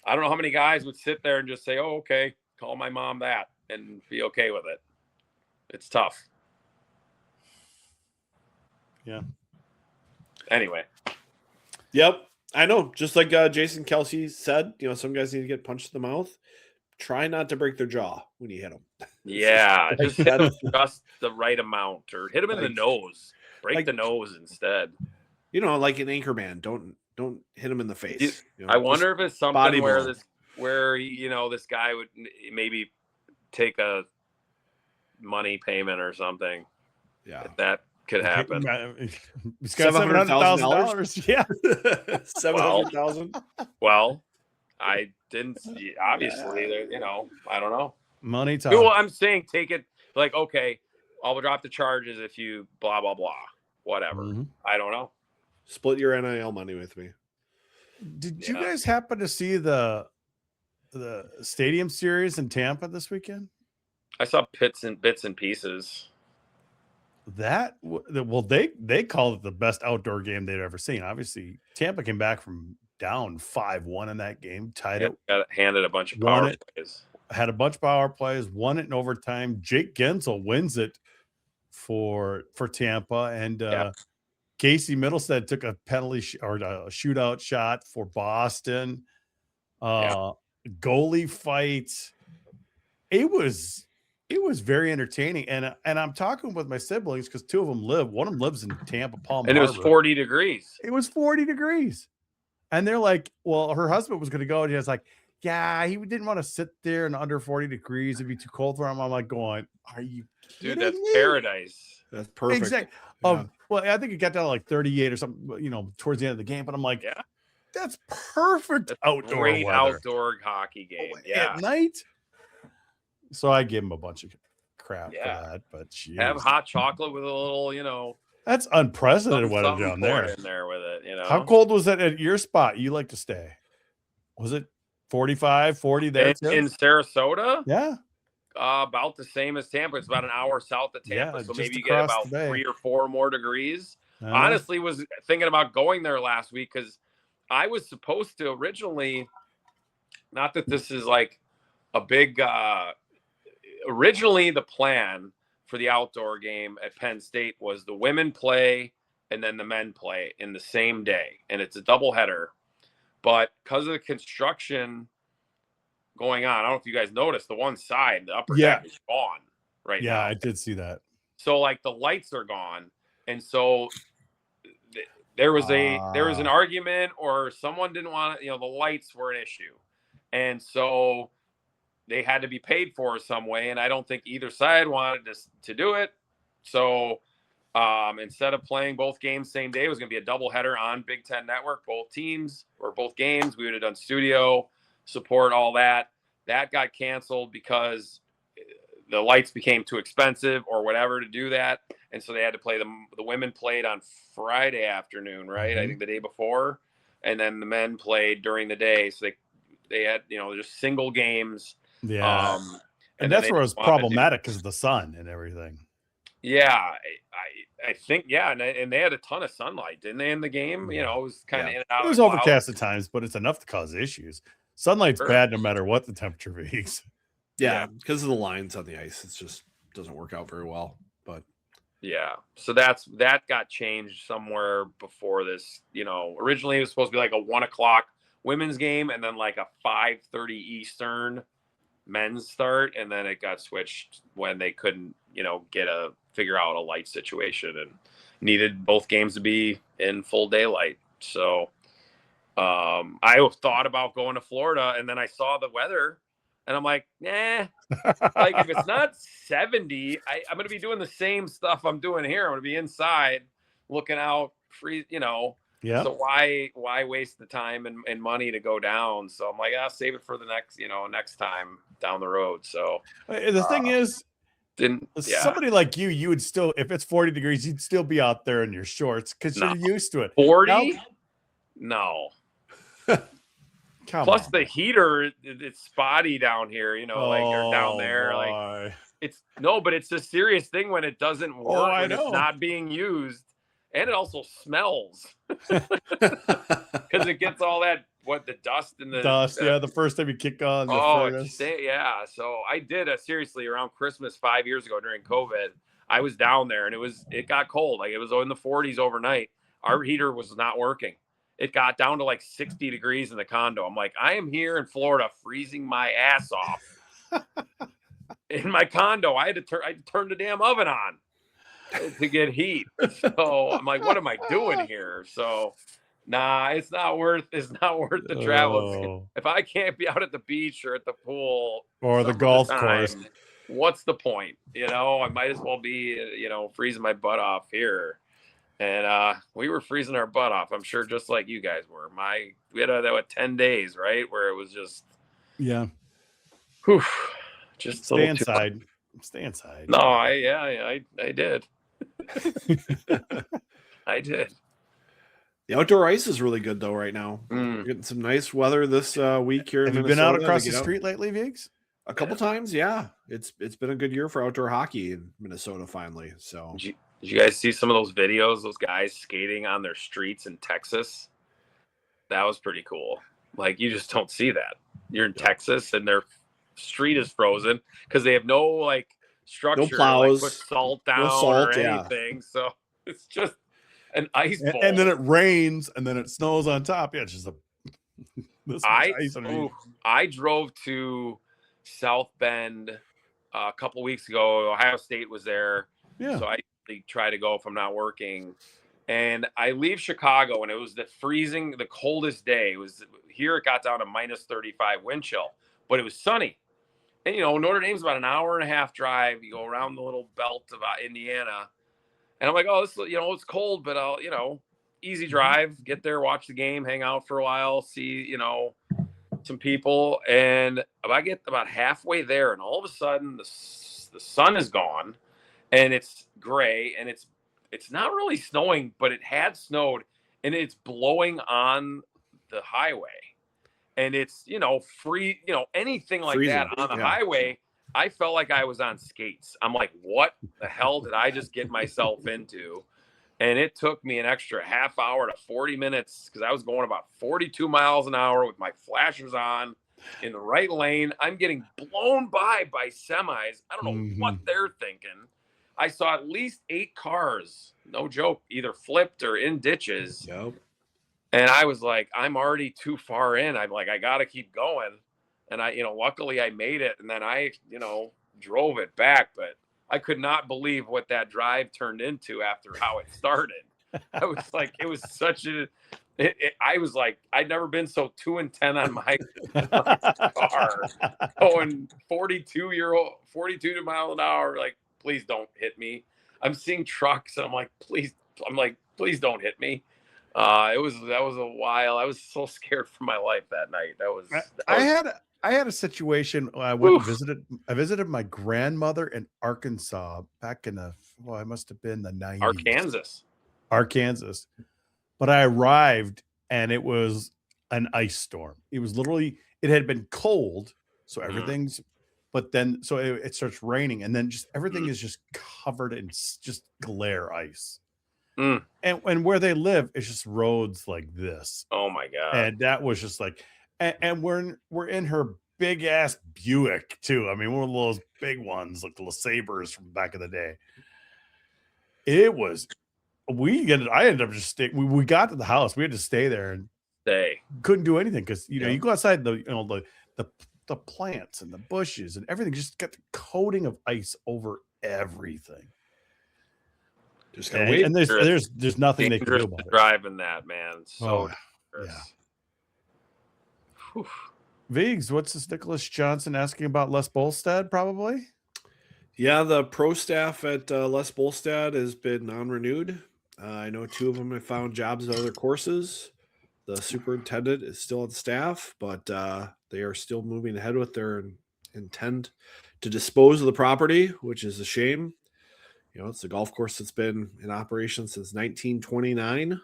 I don't know how many guys would sit there and just say, "Oh, okay, call my mom that," and be okay with it. It's tough. Yeah. Anyway. Yep. I know. Just like Jason Kelsey said, some guys need to get punched in the mouth. Try not to break their jaw when you hit them. Yeah. Just hit them just the right amount, or hit them in the nose. Break the nose instead. Like an anchor man. Don't hit him in the face. I wonder if it's something where this guy would maybe take a money payment or something. Yeah. That could happen. He's got $700,000. Yeah. 700,000. Well, I didn't see, obviously, I don't know. Money talk. Well, I'm saying take it like, okay, I'll drop the charges if you blah, blah, blah, whatever. I don't know. Split your NIL money with me. Did you guys happen to see the stadium series in Tampa this weekend? I saw bits and pieces. They called it the best outdoor game they'd ever seen. Obviously, Tampa came back from down 5-1 in that game, tied it. Got handed a bunch of power plays. Had a bunch of power plays, won it in overtime. Jake Gensel wins it for Tampa, and Casey Middlestead took a penalty or a shootout shot for Boston. Goalie fight. It was very entertaining, and I'm talking with my siblings because two of them one of them lives in Tampa, Palm Harbor. And it was 40 degrees. It was 40 degrees, and they're like, well, her husband was going to go, and he was like, yeah, he didn't want to sit there in under 40 degrees. It'd be too cold for him. I'm like going, are you kidding Dude, that's me? Paradise. That's perfect. Exactly. Yeah. Well, I think it got down to like 38 or something, towards the end of the game. But I'm like, that's perfect outdoor great weather. Outdoor hockey game. At night. So I gave him a bunch of crap for that. But geez. Have hot chocolate with a little, that's unprecedented weather down there. In there with it, How cold was it at your spot you like to stay? Was it 45, 40 there in Sarasota? Yeah. About the same as Tampa. It's about an hour south of Tampa, so maybe you get about 3 or 4 more degrees. Honestly, was thinking about going there last week because I was supposed to originally, not that this is like a big, originally the plan for the outdoor game at Penn State was the women play and then the men play in the same day, and it's a doubleheader. But because of the construction going on, I don't know if you guys noticed, the one side, the upper deck is gone right now. Yeah, I did see that. So like the lights are gone, and so there was an argument, or someone didn't want the lights were an issue, and so they had to be paid for some way, and I don't think either side wanted to do it. So instead of playing both games same day, it was going to be a doubleheader on Big Ten Network, both teams or both games. We would have done studio support, all that. That got canceled because the lights became too expensive or whatever to do that, and so they had to play the women played on Friday afternoon, right? I think the day before, and then the men played during the day. So they had just single games. Yeah, and that's where it was problematic because of the sun and everything. Yeah, I think and they had a ton of sunlight, didn't they, in the game? It was kind of in and out. It was overcast at times, but it's enough to cause issues. Sunlight's bad no matter what the temperature is. Yeah, because of the lines on the ice, it just doesn't work out very well. But so that got changed somewhere before this. Originally it was supposed to be like a 1 o'clock women's game and then like a 5:30 Eastern men's start, and then it got switched when they couldn't, figure out a light situation and needed both games to be in full daylight. So I thought about going to Florida, and then I saw the weather, and I'm like, nah. Like if it's not 70, I'm going to be doing the same stuff I'm doing here. I'm going to be inside, looking out, free. Yeah. So why waste the time and money to go down? So I'm like, I'll save it for the next time down the road. So the thing is, somebody like you would still, if it's 40 degrees, you'd still be out there in your shorts because you're used to it. 40? No. Plus on. the heater, it's spotty down here, like you're down there. Boy. Like but it's a serious thing when it doesn't work, when it's not being used. And it also smells because it gets all that, the dust and the dust. The first time you kick on the furnace. Yeah. So I did seriously around Christmas 5 years ago during COVID. I was down there and it got cold. Like it was in the 40s overnight. Our heater was not working. It got down to like 60 degrees in the condo. I'm like, I am here in Florida freezing my ass off in my condo. I had to turn the damn oven on to get heat. So I'm like, what am I doing here? So it's not worth the travel. If I can't be out at the beach or at the pool or the golf course, what's the point? I might as well be, freezing my butt off here. And we were freezing our butt off. I'm sure just like you guys were. We had that 10 days, right? Where it was just just stay inside. Stay inside. No, I did. I did. The outdoor ice is really good though right now. We're getting some nice weather this week here. Have you been out across the street lately, Viggs? A couple times, yeah. It's been a good year for outdoor hockey in Minnesota finally. So did you guys see some of those videos? Those guys skating on their streets in Texas. That was pretty cool. Like you just don't see that. You're in Texas and their street is frozen because they have no structure, no plows, put salt down or anything. So it's just an ice bowl. And then it rains and then it snows on top. Yeah, it's just I drove to South Bend a couple weeks ago. Ohio State was there. Yeah. So I try to go if I'm not working. And I leave Chicago and it was the coldest day. It was here. It got down to minus 35 wind chill, but it was sunny. And, Notre Dame's about an hour and a half drive. You go around the little belt of Indiana. And I'm like, oh, this, it's cold, but I'll, easy drive, get there, watch the game, hang out for a while, see, some people. And I get about halfway there and all of a sudden the sun is gone and it's gray and it's not really snowing, but it had snowed and it's blowing on the highway. And it's, free, anything like freezing. That on the highway. I felt like I was on skates. I'm like, what the hell did I just get myself into? And it took me an extra half hour to 40 minutes because I was going about 42 miles an hour with my flashers on in the right lane. I'm getting blown by semis. I don't know what they're thinking. I saw at least 8 cars, no joke, either flipped or in ditches. Yep. And I was like, I'm already too far in. I'm like, I got to keep going. And luckily I made it. And then I, drove it back. But I could not believe what that drive turned into after how it started. I was like, it was such I was like, I'd never been so 2 and 10 on my car going 42 miles an hour. Like, please don't hit me. I'm seeing trucks and I'm like, please don't hit me. That was a while. I was so scared for my life that night. I had a situation. I visited my grandmother in Arkansas back in I must have been the 90s. Arkansas. But I arrived and it was an ice storm. It was literally, it had been cold. So everything's, but then, so it starts raining and then just everything is just covered in just glare ice. And where they live, it's just roads like this. Oh my God. And that was just like, and we're in her big ass Buick too. I mean, one of those big ones, like the Sabres from back in the day. It was, I ended up just we got to the house. We had to stay there. And stay. couldn't do anything because Yeah. you go outside the plants and the bushes and everything just got the coating of ice over everything. Just gotta wait. And there's nothing they can do Dangerous about it. driving that, man. So Oh, dangerous. yeah. Viggs, what's this Nicholas Johnson asking about Les Bolstad? Probably. Yeah, the pro staff at Les Bolstad has been non-renewed. I know 2 of them have found jobs at other courses. The superintendent is still on staff, but they are still moving ahead with their intent to dispose of the property, which is a shame. It's a golf course that's been in operation since 1929.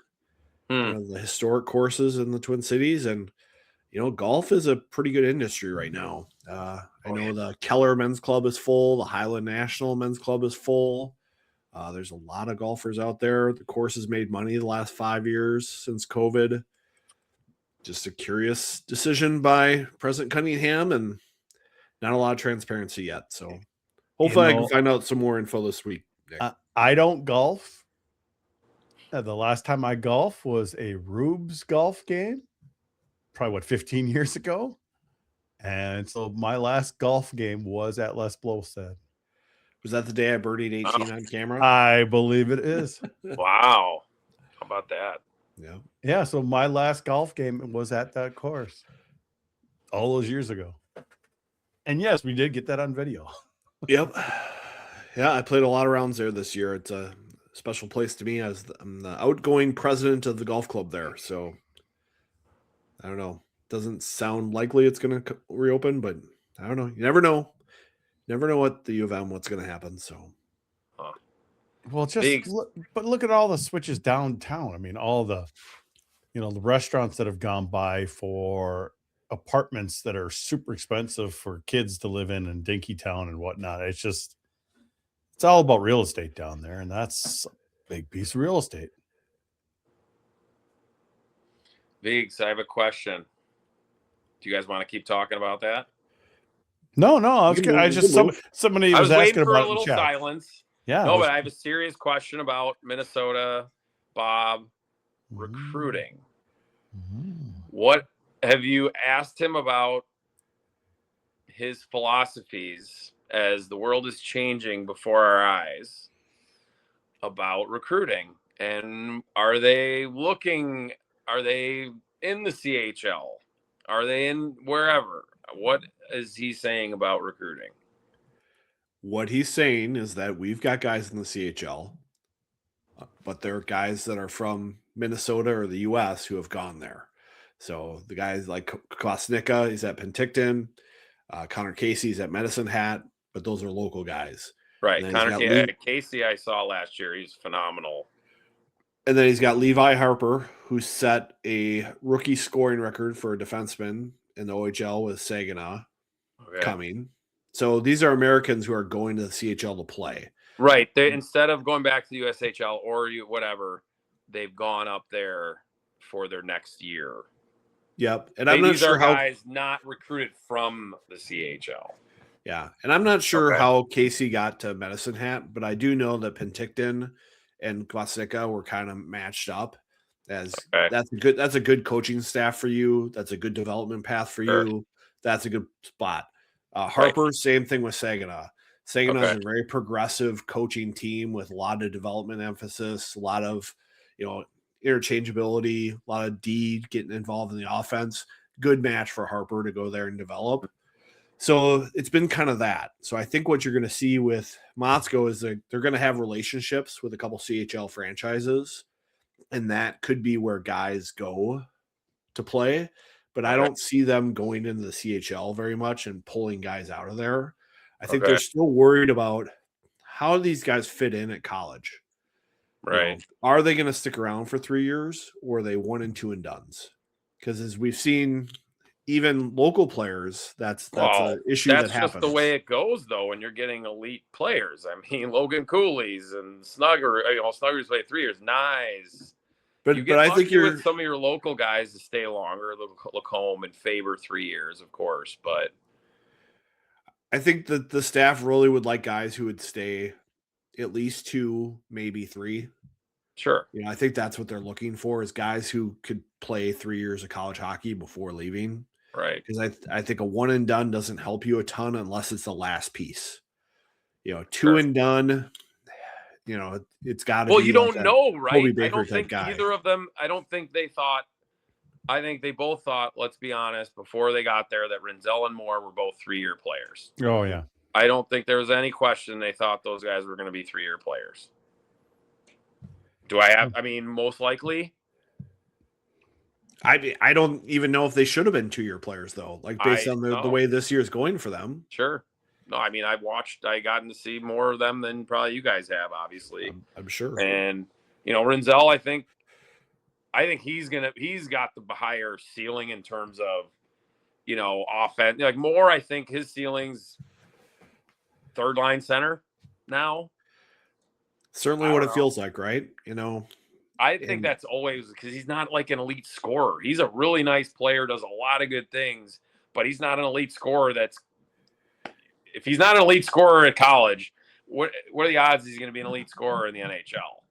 One of the historic courses in the Twin Cities, and golf is a pretty good industry right now. I know the Keller Men's Club is full. The Highland National Men's Club is full. There's a lot of golfers out there. The course has made money the last 5 years since COVID. Just a curious decision by President Cunningham, and not a lot of transparency yet. So hopefully I can find out some more info this week. I don't golf. The last time I golf was a Rubes golf game. Probably 15 years ago. And so my last golf game was at Les Bolstad. Was that the day I birdied 18 on camera? I believe it is. Wow. How about that? Yeah. Yeah. So my last golf game was at that course all those years ago. And yes, we did get that on video. Yep. Yeah, I played a lot of rounds there this year. It's a special place to me as I'm the outgoing president of the golf club there. So I don't know. Doesn't sound likely it's going to reopen, but I don't know. You never know. Never know what the U of M, what's going to happen. So, well, look at all the switches downtown. I mean, all the, the restaurants that have gone by for apartments that are super expensive for kids to live in Dinkytown and whatnot. It's all about real estate down there, and that's a big piece of real estate. Viggs, I have a question. Do you guys want to keep talking about that? No. Somebody was asking waiting for about a little silence. Yeah. No, but I have a serious question about Minnesota, Bob, recruiting. What have you asked him about his philosophies as the world is changing before our eyes about recruiting? And are they in the CHL? Are they in wherever? What is he saying about recruiting? What he's saying is that we've got guys in the CHL, but they're guys that are from Minnesota or the U.S. who have gone there. So the guys like Kwasnicka, he's at Penticton. Connor Casey's at Medicine Hat, but those are local guys. Right. Connor Casey I saw last year. He's phenomenal. And then he's got Levi Harper, who set a rookie scoring record for a defenseman in the OHL with Saginaw coming. So these are Americans who are going to the CHL to play. Right. They, instead of going back to the USHL or whatever, they've gone up there for their next year. Yep. And I'm not sure how guys not recruited from the CHL. Yeah. And I'm not sure how Casey got to Medicine Hat, but I do know that Penticton and Kwasnicka were kind of matched up as that's a good coaching staff for you. That's a good development path for you. That's a good spot. Harper, same thing with Saginaw. Saginaw is a very progressive coaching team with a lot of development emphasis, a lot of, interchangeability, a lot of D getting involved in the offense. Good match for Harper to go there and develop. So it's been kind of that. So I think what you're going to see with Motzko is that they're going to have relationships with a couple CHL franchises, and that could be where guys go to play. But I don't see them going into the CHL very much and pulling guys out of there. I think they're still worried about how these guys fit in at college. Right. Are they going to stick around for 3 years, or are they 1 and 2 and dones? Because as we've seen, even local players, that's an issue that happens. That's just the way it goes, though, when you're getting elite players. I mean, Logan Cooley's and Snugger. Snugger's played 3 years. Nice. But I think you're with some of your local guys to stay longer. Lacombe and Faber 3 years, of course. But I think that the staff really would like guys who would stay at least 2, maybe 3. Sure. You know, I think that's what they're looking for is guys who could play 3 years of college hockey before leaving. Right. Because I think a one and done doesn't help you a ton unless it's the last piece. You know, two Sure. and done, you know, it's got to Well, be you like don't that know, right? Colby I Baker don't type think guy. either of them, I don't think they thought, I think they both thought, let's be honest, before they got there, that Renzel and Moore were both 3-year players. Oh yeah. I don't think there was any question they thought those guys were going to be 3-year players. I mean, most likely. I don't even know if they should have been 2-year players though, like based on the way this year is going for them. Sure. No, I mean, I gotten to see more of them than probably you guys have, obviously. I'm sure. And, you know, Renzel, I think he's got the higher ceiling in terms of, you know, offense. Like Moore, I think his ceiling's third line center now. Certainly what it feels like, right? You know, I think that's always because he's not like an elite scorer. He's a really nice player, does a lot of good things, but he's not an elite scorer. If he's not an elite scorer at college, what are the odds he's going to be an elite scorer in the NHL?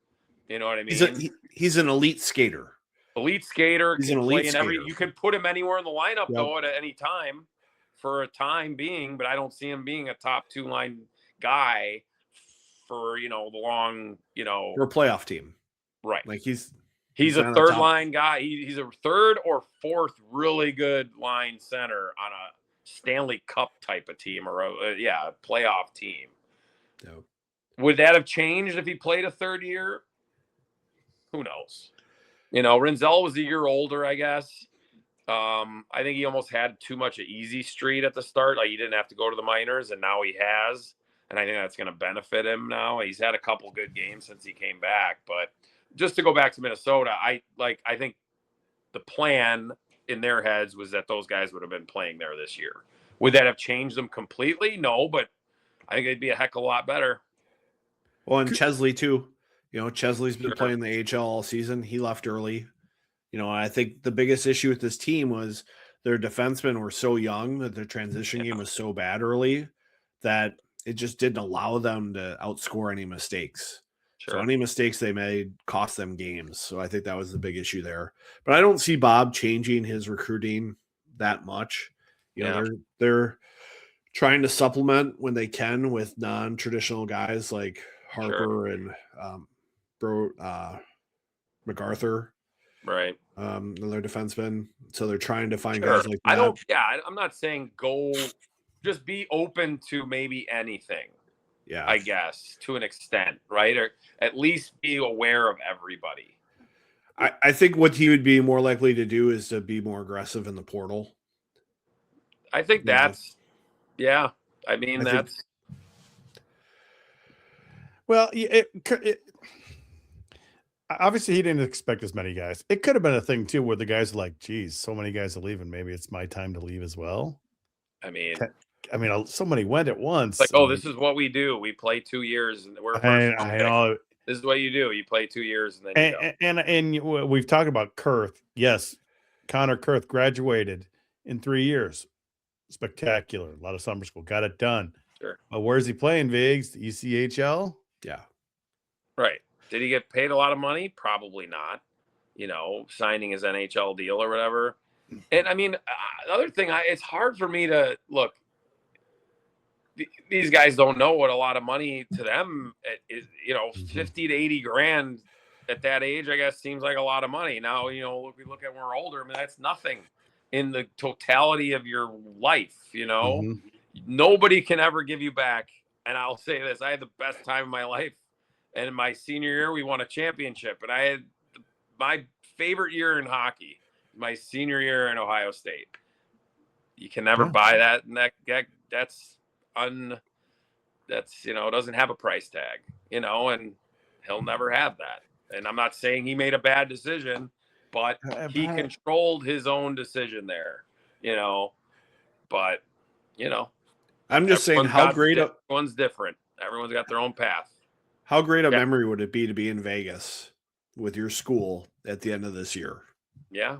You know what I mean? He's an elite skater. Elite skater. He's an elite skater. You can put him anywhere in the lineup though at any time for a time being, but I don't see him being a top 2 line guy for, you know, the long, you know, for a playoff team. Right. Like he's a third line guy. He's a third or fourth really good line center on a Stanley Cup type of team or a playoff team. Yep. Would that have changed if he played a third year? Who knows? You know, Renzel was a year older, I guess. I think he almost had too much of easy street at the start. Like he didn't have to go to the minors, and now he has. And I think that's going to benefit him now. He's had a couple good games since he came back. But just to go back to Minnesota, I think the plan in their heads was that those guys would have been playing there this year. Would that have changed them completely? No, but I think it'd be a heck of a lot better. Well, and Chesley too. You know, Chesley's been playing the AHL all season. He left early. You know, I think the biggest issue with this team was their defensemen were so young that their transition game was so bad early that it just didn't allow them to outscore any mistakes. Sure. So any mistakes they made cost them games. So I think that was the big issue there. But I don't see Bob changing his recruiting that much. You know, they're trying to supplement when they can with non-traditional guys like Harper and MacArthur. Right. Another defenseman. So they're trying to find guys like that. I'm not saying just be open to maybe anything. Yeah. I guess to an extent, right? Or at least be aware of everybody. I think what he would be more likely to do is to be more aggressive in the portal. I think that's, I mean, well, obviously he didn't expect as many guys. It could have been a thing too, where the guys are like, geez, so many guys are leaving. Maybe it's my time to leave as well. I mean, so many went at once. Like, this is what we do. We play 2 years, and we're. I know. This is what you do. You play 2 years, and then you go. And we've talked about Kurth. Yes, Connor Kurth graduated in 3 years. Spectacular. A lot of summer school. Got it done. Sure. But where's he playing, Viggs? The ECHL? Yeah. Right. Did he get paid a lot of money? Probably not. You know, signing his NHL deal or whatever. And I mean, the other thing, it's hard for me to look. These guys don't know what a lot of money to them is. You know, 50 to 80 grand at that age, I guess, seems like a lot of money. Now, you know, if we look at when we're older, I mean, that's nothing in the totality of your life. You know, nobody can ever give you back. And I'll say this: I had the best time of my life. And in my senior year, we won a championship. And I had my favorite year in hockey, my senior year in Ohio State. You can never buy that. And that's you know, doesn't have a price tag, you know, and he'll never have that. And I'm not saying he made a bad decision, but he controlled his own decision there, you know, but, you know, I'm just saying everyone's different. Everyone's got their own path. How great a memory would it be to be in Vegas with your school at the end of this year? Yeah.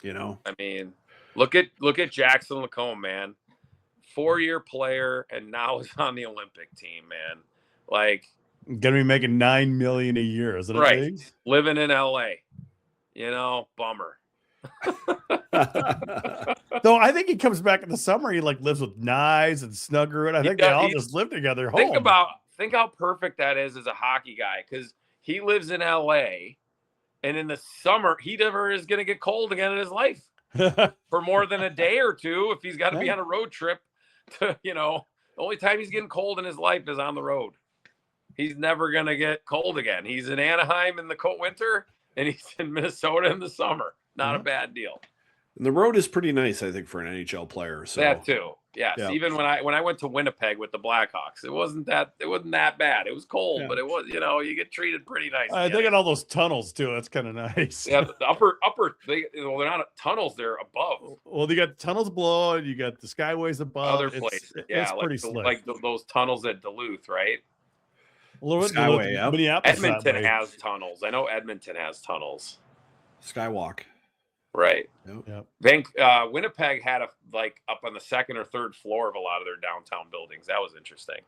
You know, I mean, look at Jackson Lacombe, man. 4-year player, and now is on the Olympic team, man. Like, Gonna be making $9 million a year, isn't it? Right. Biggs? Living in LA. Bummer. Though I think he comes back in the summer. He like lives with Knives and Snugger, and I think they all just live together. Think how perfect that is as a hockey guy, because he lives in LA, and in the summer he never is going to get cold again in his life for more than a day or two if he's got to be on a road trip. The only time he's getting cold in his life is on the road. He's never going to get cold again. He's in Anaheim in the cold winter, and he's in Minnesota in the summer. Not a bad deal. And the road is pretty nice, I think, for an NHL player. So that too. Yes. Yeah. Even when I went to Winnipeg with the Blackhawks, it wasn't that bad. It was cold, but it was, you get treated pretty nice. They got all those tunnels too. That's kind of nice. Yeah, the upper they're not tunnels, they're above. Well, you got tunnels below and you got the skyways above. Other places. It's pretty slick. Like those tunnels at Duluth, right? A little bit Skyway, Minneapolis. Edmonton has tunnels. I know Edmonton has tunnels. Skywalk. Right. Yep. Winnipeg had up on the second or third floor of a lot of their downtown buildings. That was interesting.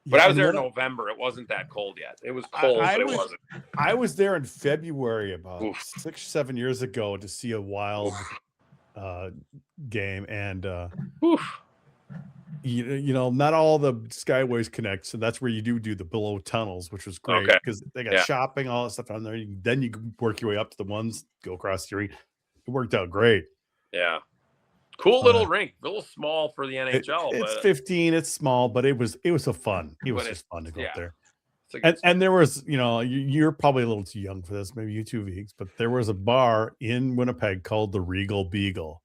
But I was there in November. It wasn't that cold yet. It was cold, but it wasn't. I was there in February about 6-7 years ago to see a Wild game, and not all the skyways connect, so that's where you do the below tunnels, which was great because they got shopping, all that stuff on there. Then you can work your way up to the ones, go across the street. It worked out great. Yeah. Cool little rink. A little small for the NHL. It's 15. It's small, but it was so fun. It was just fun to go up there. And there was, you're probably a little too young for this, maybe you too, Viggs, but there was a bar in Winnipeg called the Regal Beagle,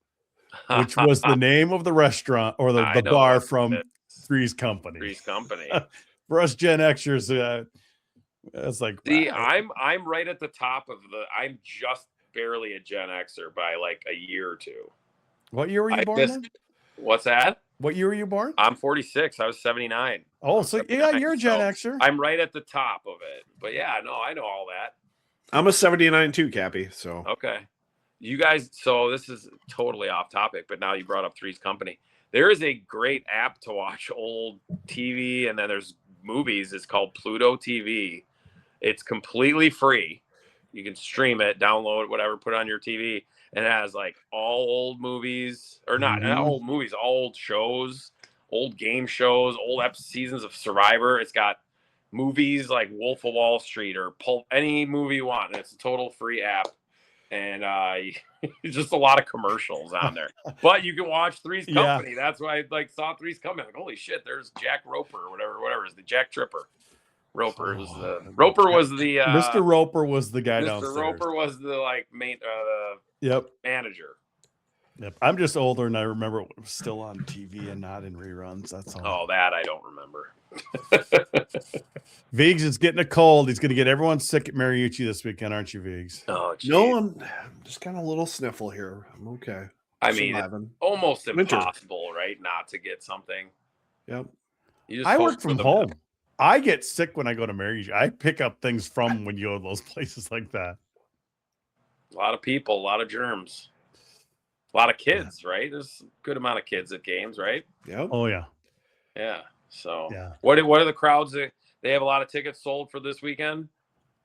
which was the name of the restaurant or the bar from Three's Company. Three's Company. For us Gen Xers, it's like, see, wow. I'm right at the top of I'm just barely a Gen Xer by like a year or two. What year were you born? What's that? What year were you born? I'm 46. I was 79. Oh, so you're a Gen Xer. I'm right at the top of it. But I know all that. I'm a 79 too, Cappy. So okay. You guys, so this is totally off topic, but now you brought up Three's Company. There is a great app to watch old TV, and then there's movies. It's called Pluto TV. It's completely free. You can stream it, download it, whatever, put it on your TV. And it has like all old movies, or not old movies, all old shows, old game shows, old seasons of Survivor. It's got movies like Wolf of Wall Street or Pulp, any movie you want. And it's a total free app. And just a lot of commercials on there. But you can watch Three's Company. That's why I saw Three's Company. Like, holy shit, there's Jack Roper or whatever is the Jack Tripper. Roper was the Mr. Roper was the guy downstairs. Mr. Roper was the main manager. Yep. I'm just older and I remember it was still on TV and not in reruns. That's all. Oh, that I don't remember. Viggs is getting a cold. He's going to get everyone sick at Mariucci this weekend, aren't you, Viggs? Oh, geez. No, I'm just got a little sniffle here. I'm okay. I mean, it's almost impossible, right? Not to get something. Yep. I work from home. I get sick when I go to Mariucci. I pick up things from when you go to those places like that. A lot of people, a lot of germs. A lot of kids, right? There's a good amount of kids at games, right? Yep. Oh, yeah. Yeah. So what are the crowds? They have a lot of tickets sold for this weekend?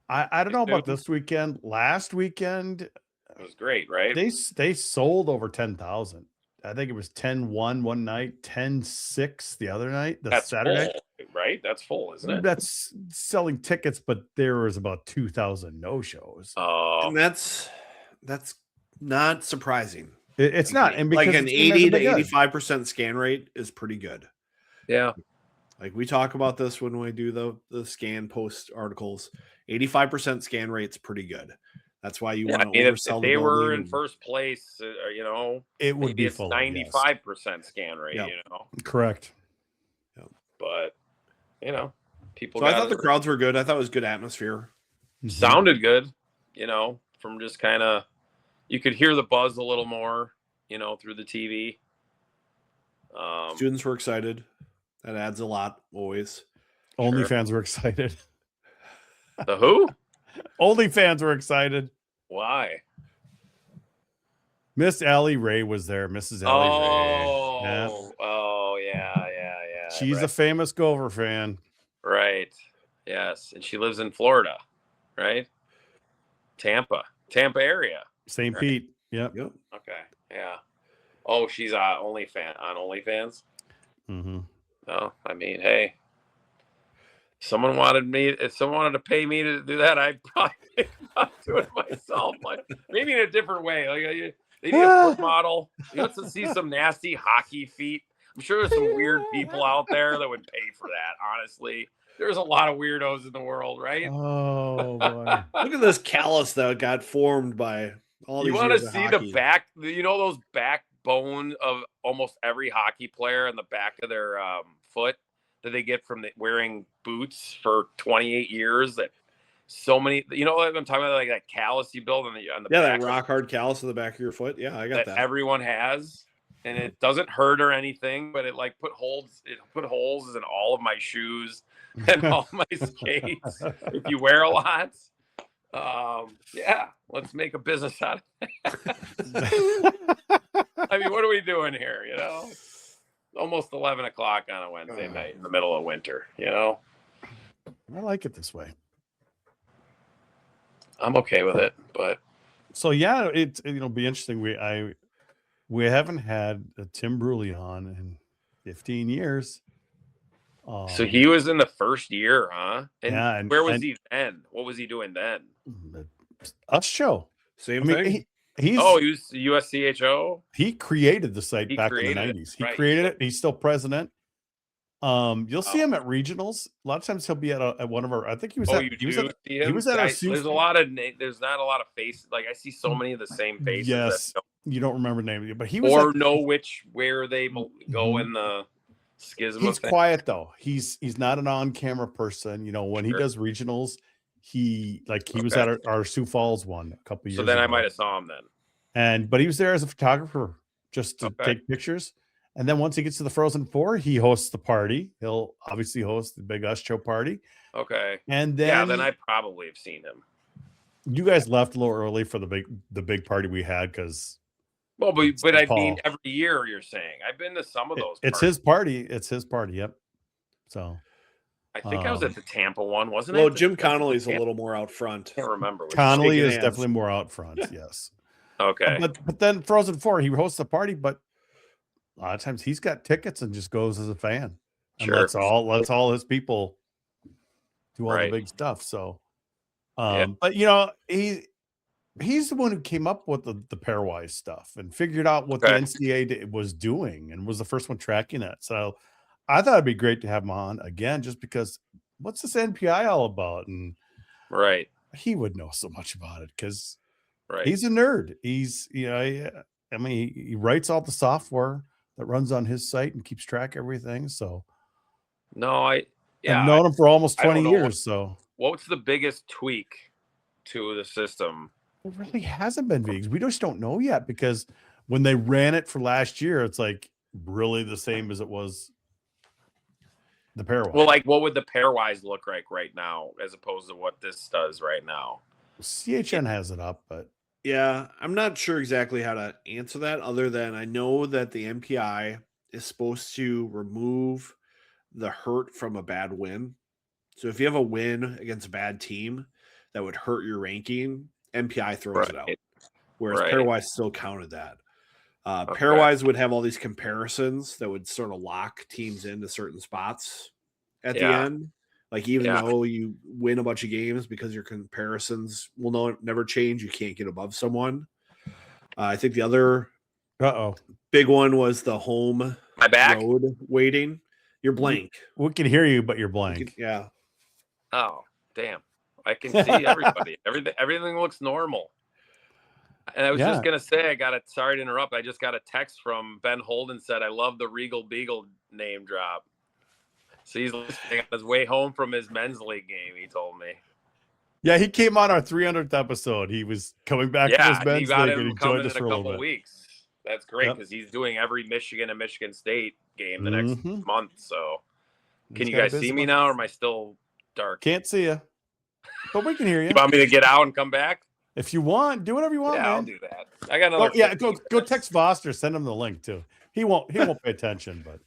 I don't know about this weekend. Last weekend, it was great, right? They sold over 10,000. I think it was 10-1 one night, 10-6 the other night, That's Saturday. Full, right? That's full, isn't it? That's selling tickets, but there was about 2,000 no-shows. And that's not surprising. It's not. And because like an 80 to 85% scan rate is pretty good. Yeah. Like we talk about this when we do the scan post articles. 85% scan rate's pretty good. That's why you want to oversell. If they were in first place, it would be full. 95% scan rate. Correct. Yep. But people. So I thought the crowds were good. I thought it was good atmosphere. Sounded good. From just kind of, you could hear the buzz a little more. Through the TV. Students were excited. That adds a lot, always. OnlyFans were excited. The who? OnlyFans were excited. Why? Miss Allie Ray was there. Mrs. Allie Ray. Yeah. Oh, yeah. She's a famous Gopher fan. Right. Yes, and she lives in Florida, right? Tampa area. St. Right. Pete. Yep. Yep. Okay, yeah. Oh, she's on OnlyFans. Mm-hmm. Oh, I mean, hey, if someone wanted to pay me to do that, I'd probably think about doing it myself. Like maybe in a different way. Like they need a foot model. You want to see some nasty hockey feet? I'm sure there's some weird people out there that would pay for that. Honestly, there's a lot of weirdos in the world, right? Oh boy. Look at this callus that got formed by all You these want to years of see hockey. the back? Those backbone of almost every hockey player in the back of their foot that they get from wearing boots for 28 years. That so many, what I'm talking about, like that callus you build on the back, that rock hard callus in the back of your foot. Yeah, I got that. everyone has, and it doesn't hurt or anything, but it like put holes in all of my shoes and all my skates. If you wear a lot, yeah, let's make a business out of it. I mean, what are we doing here? Almost 11 o'clock on a Wednesday night in the middle of winter. I like it this way. I'm okay with it, but So yeah, it'll be interesting. We haven't had a Tim Bruley on in 15 years. So he was in the first year, huh? And yeah, where was he then? What was he doing then? Us show. Same thing. He was USCHO. He created the site back in the 90s. He created it. He's still president. You'll see him at regionals. A lot of times he'll be at one of our. I think he was. He was at our. There's not a lot of faces. Like I see so many of the same faces. Yes, you don't remember the name, but he was. Know where they go in the schism. He's quiet though. He's not an on-camera person. When he does regionals, he was at our Sioux Falls one a couple years ago. So then I might have saw him then. But he was there as a photographer just to take pictures. And then once he gets to the Frozen Four, he hosts the party. He'll obviously host the Big Us Show party. Okay. And then then I probably have seen him. You guys left a little early for the big party we had because. Well, but I mean, every year you're saying I've been to some of those. It's his party. It's his party. Yep. So. I think I was at the Tampa one, wasn't Well, Jim Connolly's a little more out front. I can't remember. Connolly is definitely more out front. Yes. Okay. But then Frozen Four, he hosts the party, but a lot of times he's got tickets and just goes as a fan. And sure. Let's all his people do all the big stuff. So, but he's the one who came up with the pairwise stuff and figured out what the NCAA was doing and was the first one tracking it. So I thought it'd be great to have him on again, just because what's this NPI all about? And he would know so much about it because he's a nerd. He's, he writes all the software that runs on his site and keeps track of everything. So I've known him for almost 20 years. So what's the biggest tweak to the system? It really hasn't been big. We just don't know yet, because when they ran it for last year, it's like really the same as it was the pairwise. Well, like what would the pairwise look like right now as opposed to what this does right now? CHN has it up, but yeah, I'm not sure exactly how to answer that, other than I know that the MPI is supposed to remove the hurt from a bad win. So if you have a win against a bad team that would hurt your ranking, MPI throws it out. Whereas pairwise still counted that. Pairwise would have all these comparisons that would sort of lock teams into certain spots at the end. Like even though you win a bunch of games, because your comparisons will never change, you can't get above someone. I think the other big one was the home road weighting. You're blank. We can hear you, but you're blank. Yeah. Oh, damn. I can see everybody. Everything looks normal. And I was just going to say, sorry to interrupt. I just got a text from Ben Holden, said, I love the Regal Beagle name drop. So he's listening on his way home from his men's league game, he told me. Yeah, he came on our 300th episode. He was coming back from his men's league and he joined us for a little bit. Weeks. That's great, because he's doing every Michigan and Michigan State game the next month. So can you guys see me now, or am I still dark? Can't see you, but we can hear you. You want me to get out and come back? If you want, do whatever you want, man. I'll do that. I got another. Go text Foster, send him the link too. He won't pay attention, but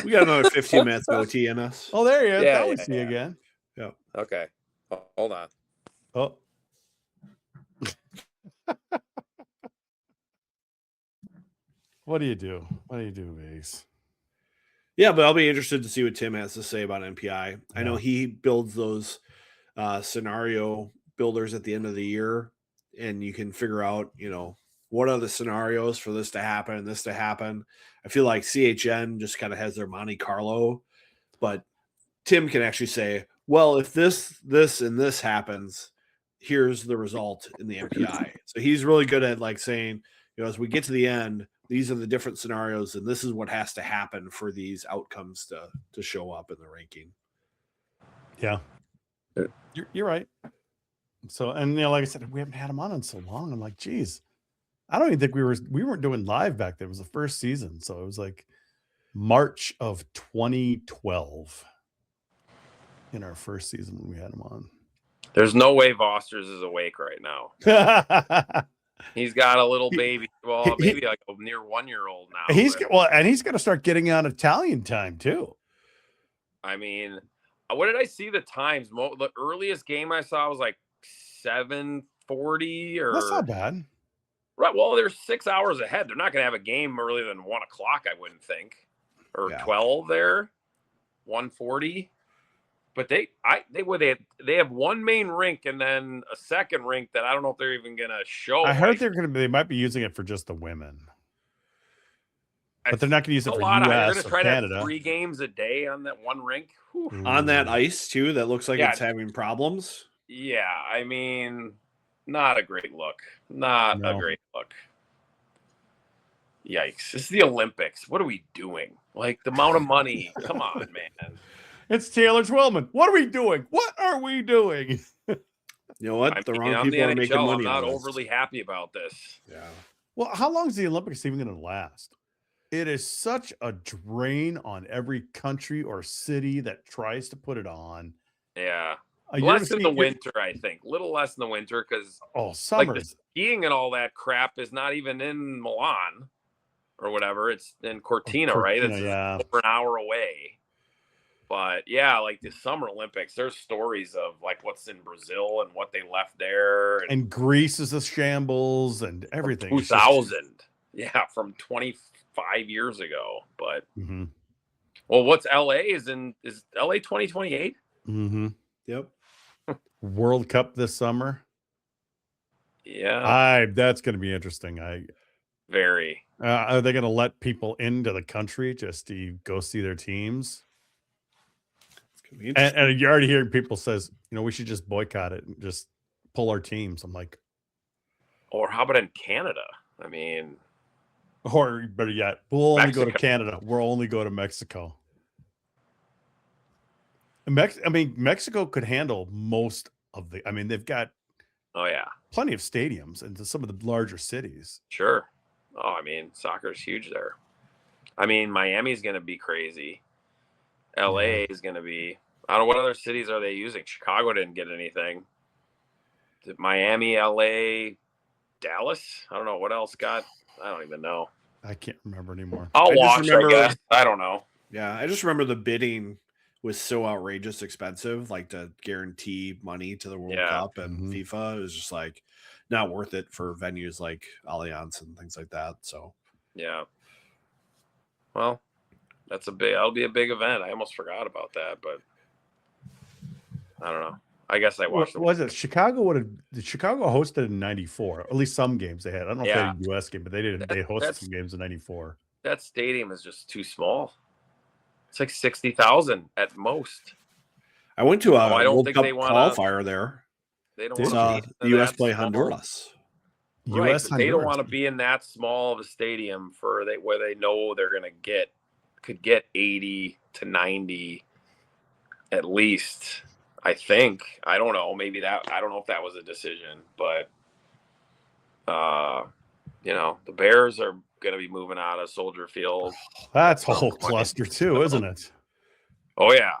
we got another 15 minutes OT in us. Oh, there he is. Now we see you again. Yeah. Okay. Hold on. Oh. What do you do? What do you do, Ace? Yeah, but I'll be interested to see what Tim has to say about NPI. I know Yeah. he builds those scenario builders at the end of the year, and you can figure out, what are the scenarios for this to happen and this to happen. I feel like CHN just kind of has their Monte Carlo, but Tim can actually say, well, if this, and this happens, here's the result in the MPI. So he's really good at like saying, as we get to the end, these are the different scenarios, and this is what has to happen for these outcomes to show up in the ranking. Yeah. You're right. So, and like I said, we haven't had him on in so long. I'm like, geez, I don't even think we weren't doing live back then. It was the first season. So it was like March of 2012 in our first season when we had him on. There's no way Vosters is awake right now. He's got a little baby. Well, maybe like a near 1-year-old now. He's going to start getting on Italian time too. I mean, what did I see the times? The earliest game I saw was like 7:40 or. That's not bad. Right. Well, they're 6 hours ahead. They're not going to have a game earlier than 1 o'clock, I wouldn't think, or 12 there, 1:40. But they have one main rink and then a second rink that I don't know if they're even going to show. I heard they might be using it for just the women, but they're not going to use it for US They're going to try Canada. to have 3 games a day on that one rink. On that ice too, that looks like it's having problems. Yeah, I mean, not a great look. Not a great look. Yikes! It's the Olympics. What are we doing? Like the amount of money. Come on, man. It's Taylor Twellman. What are we doing? What are we doing? You know what? I'm wrong people are making money. I'm not overly happy about this. Yeah. Well, how long is the Olympics even going to last? It is such a drain on every country or city that tries to put it on. Yeah. Less in the winter, I think. Little less in the winter because summer. Like the skiing and all that crap is not even in Milan or whatever. It's in Cortina, right? It's over an hour away. But yeah, like the Summer Olympics, there's stories of like what's in Brazil and what they left there. And Greece is a shambles and everything. 2000. Yeah, from 25 years ago. But well, what's LA is LA 2028? Mm-hmm. Yep. World Cup this summer. Yeah. That's going to be interesting. Very. Are they going to let people into the country just to go see their teams? And you're already hearing people says, we should just boycott it and just pull our teams. I'm like, or how about in Canada? I mean, or better yet, we'll only go to Canada. We'll only go to Mexico. Mexico could handle most of they've got plenty of stadiums into some of the larger cities. Sure. Oh, I mean, soccer's huge there. I mean, Miami's going to be crazy. LA is going to be, I don't know, what other cities are they using? Chicago didn't get anything. Miami, LA, Dallas? I don't know. What else got? I don't even know. I can't remember anymore. I'll watch, I guess. I don't know. Yeah, I just remember the bidding was so outrageous expensive, like to guarantee money to the World Cup and FIFA. It was just like not worth it for venues like Allianz and things like that. So, yeah. Well, that'll be a big event. I almost forgot about that, but I don't know. I guess I watched it. Was it Chicago? Chicago hosted in '94? At least some games they had. I don't know if they had a US game, but they did. They hosted some games in '94. That stadium is just too small. It's like 60,000 at most. I went to a World Cup qualifier there. They don't want to the US play Honduras. Right, but they don't want to be in that small of a stadium where they know they're going to could get 80 to 90 at least. I think. I don't know. Maybe I don't know if that was a decision, but the Bears are going to be moving out of Soldier Field. That's a whole cluster too, isn't it? Oh yeah.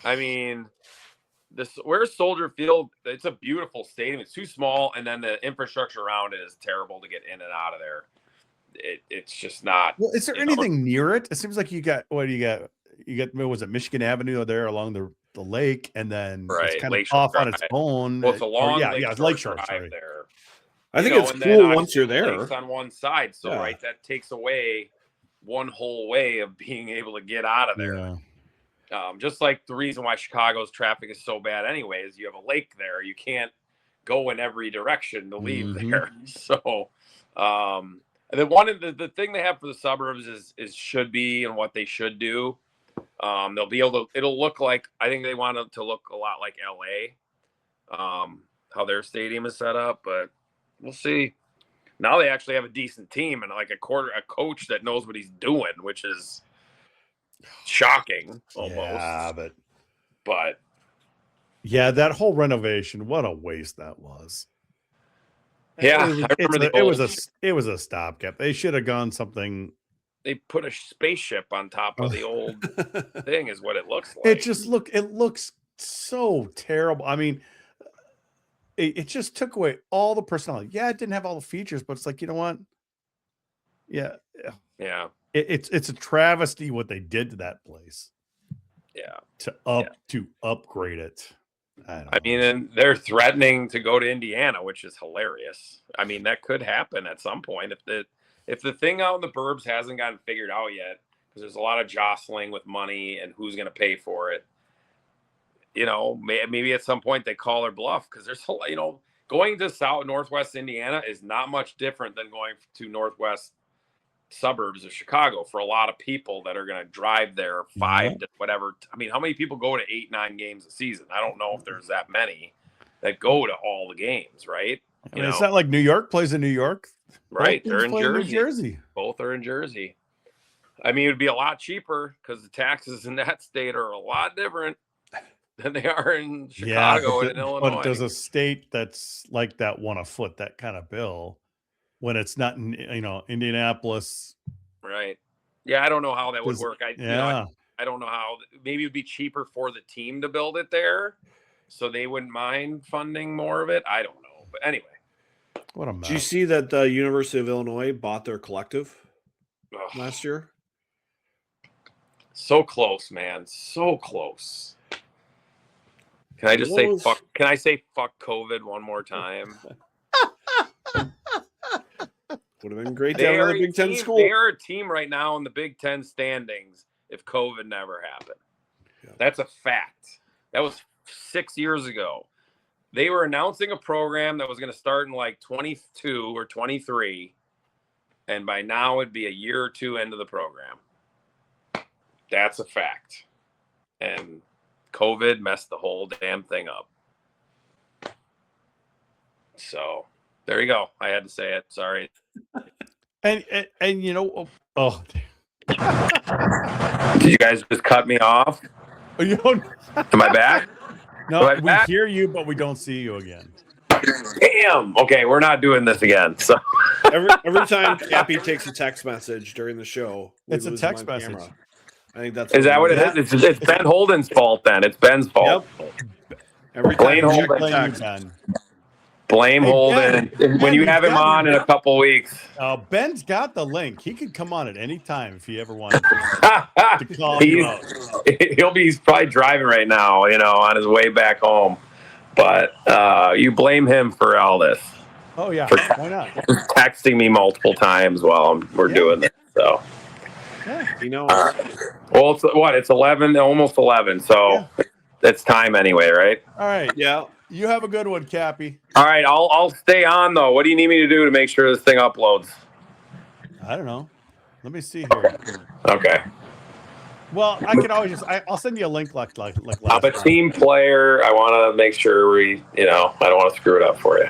I mean, where's Soldier Field? It's a beautiful stadium. It's too small, and then the infrastructure around it is terrible to get in and out of there. It's just not. Well, is there anything near it? It seems like you got what do you got? You got, was it Michigan Avenue there along the the lake, and then Right, it's kind of Lakeshore off on its Drive. own. Well, it's a long Lakeshore. drive Sorry. there. I think it's and then cool once obviously you're the there. lake's on one side, so Yeah. right, that takes away one whole way of being able to get out of there. Yeah. Just like the reason why Chicago's traffic is so bad anyway is you have a lake there. You can't go in every direction to leave there. So and then the thing they have for the suburbs is should be and what they should do. They'll be able to, it'll look like, I think they want it to look a lot like LA, how their stadium is set up, but we'll see. Now they actually have a decent team and like a coach that knows what he's doing, which is shocking almost. Yeah, but yeah, that whole renovation, what a waste that was. Yeah, it was a stopgap. They should have gone something. They put a spaceship on top of the old thing, is what it looks like. It looks so terrible. I mean, it just took away all the personality. Yeah, it didn't have all the features, but it's like, you know what? Yeah. It's a travesty what they did to that place. Yeah. To upgrade it. I mean, and they're threatening to go to Indiana, which is hilarious. I mean, that could happen at some point if the thing out in the burbs hasn't gotten figured out yet, because there's a lot of jostling with money and who's going to pay for it. You know, maybe at some point they call their bluff, because there's, you know, going to northwest Indiana is not much different than going to northwest suburbs of Chicago for a lot of people that are going to drive there to whatever. I mean, how many people go to 8-9 games a season? I don't know if there's that many that go to all the games, right? I mean, it's not like New York plays in New York. Right. They're in Jersey. Both are in Jersey. I mean, it would be a lot cheaper because the taxes in that state are a lot different than they are in Chicago and in Illinois. But there's a state that's like that one a foot, that kind of bill, when it's not in, Indianapolis. Right. Yeah, I don't know how that would work. I don't know how. Maybe it would be cheaper for the team to build it there, so they wouldn't mind funding more of it. I don't know. But anyway. What a mess. Did you see that the University of Illinois bought their collective last year? So close, man. So close. Can I just say fuck? Can I say fuck COVID one more time? Would have been great to have another Big Ten school. They are a team right now in the Big Ten standings if COVID never happened. Yeah. That's a fact. That was 6 years ago. They were announcing a program that was going to start in like 22 or 23. And by now it'd be a year or two into the program. That's a fact. And COVID messed the whole damn thing up. So there you go. I had to say it. Sorry. And you know, did you guys just cut me off? Am I back? No, we hear you, but we don't see you again. Damn. Okay, we're not doing this again. So every time Cappy takes a text message during the show, it's a text message. Camera. I think that's. Is that what it is? It's Ben Holden's fault then. It's Ben's fault. Yep. Every time Blame Holden. When you have him on in a couple weeks. Ben's got the link. He could come on at any time if he ever wanted to call you out. He's probably driving right now, on his way back home. But you blame him for all this. Oh, yeah. Why not? Texting me multiple times while we're doing this. So, well, it's 11, almost 11. So it's time anyway, right? All right. Yeah. You have a good one, Cappy. All right, I'll stay on though. What do you need me to do to make sure this thing uploads? I don't know. Let me see here. Okay. Well, I can always I'll send you a link like last I'm a team player. I want to make sure I don't want to screw it up for you.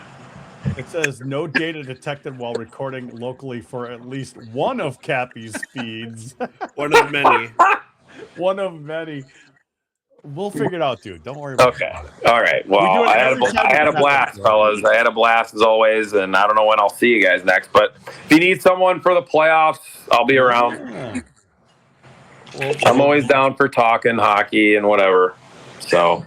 It says no data detected while recording locally for at least one of Cappy's feeds. One of many. One of many. We'll figure it out, dude. Don't worry about it. All right. Well, I had a blast, fellas. I had a blast as always, and I don't know when I'll see you guys next. But if you need someone for the playoffs, I'll be around. Yeah. I'm always down for talking hockey and whatever. So.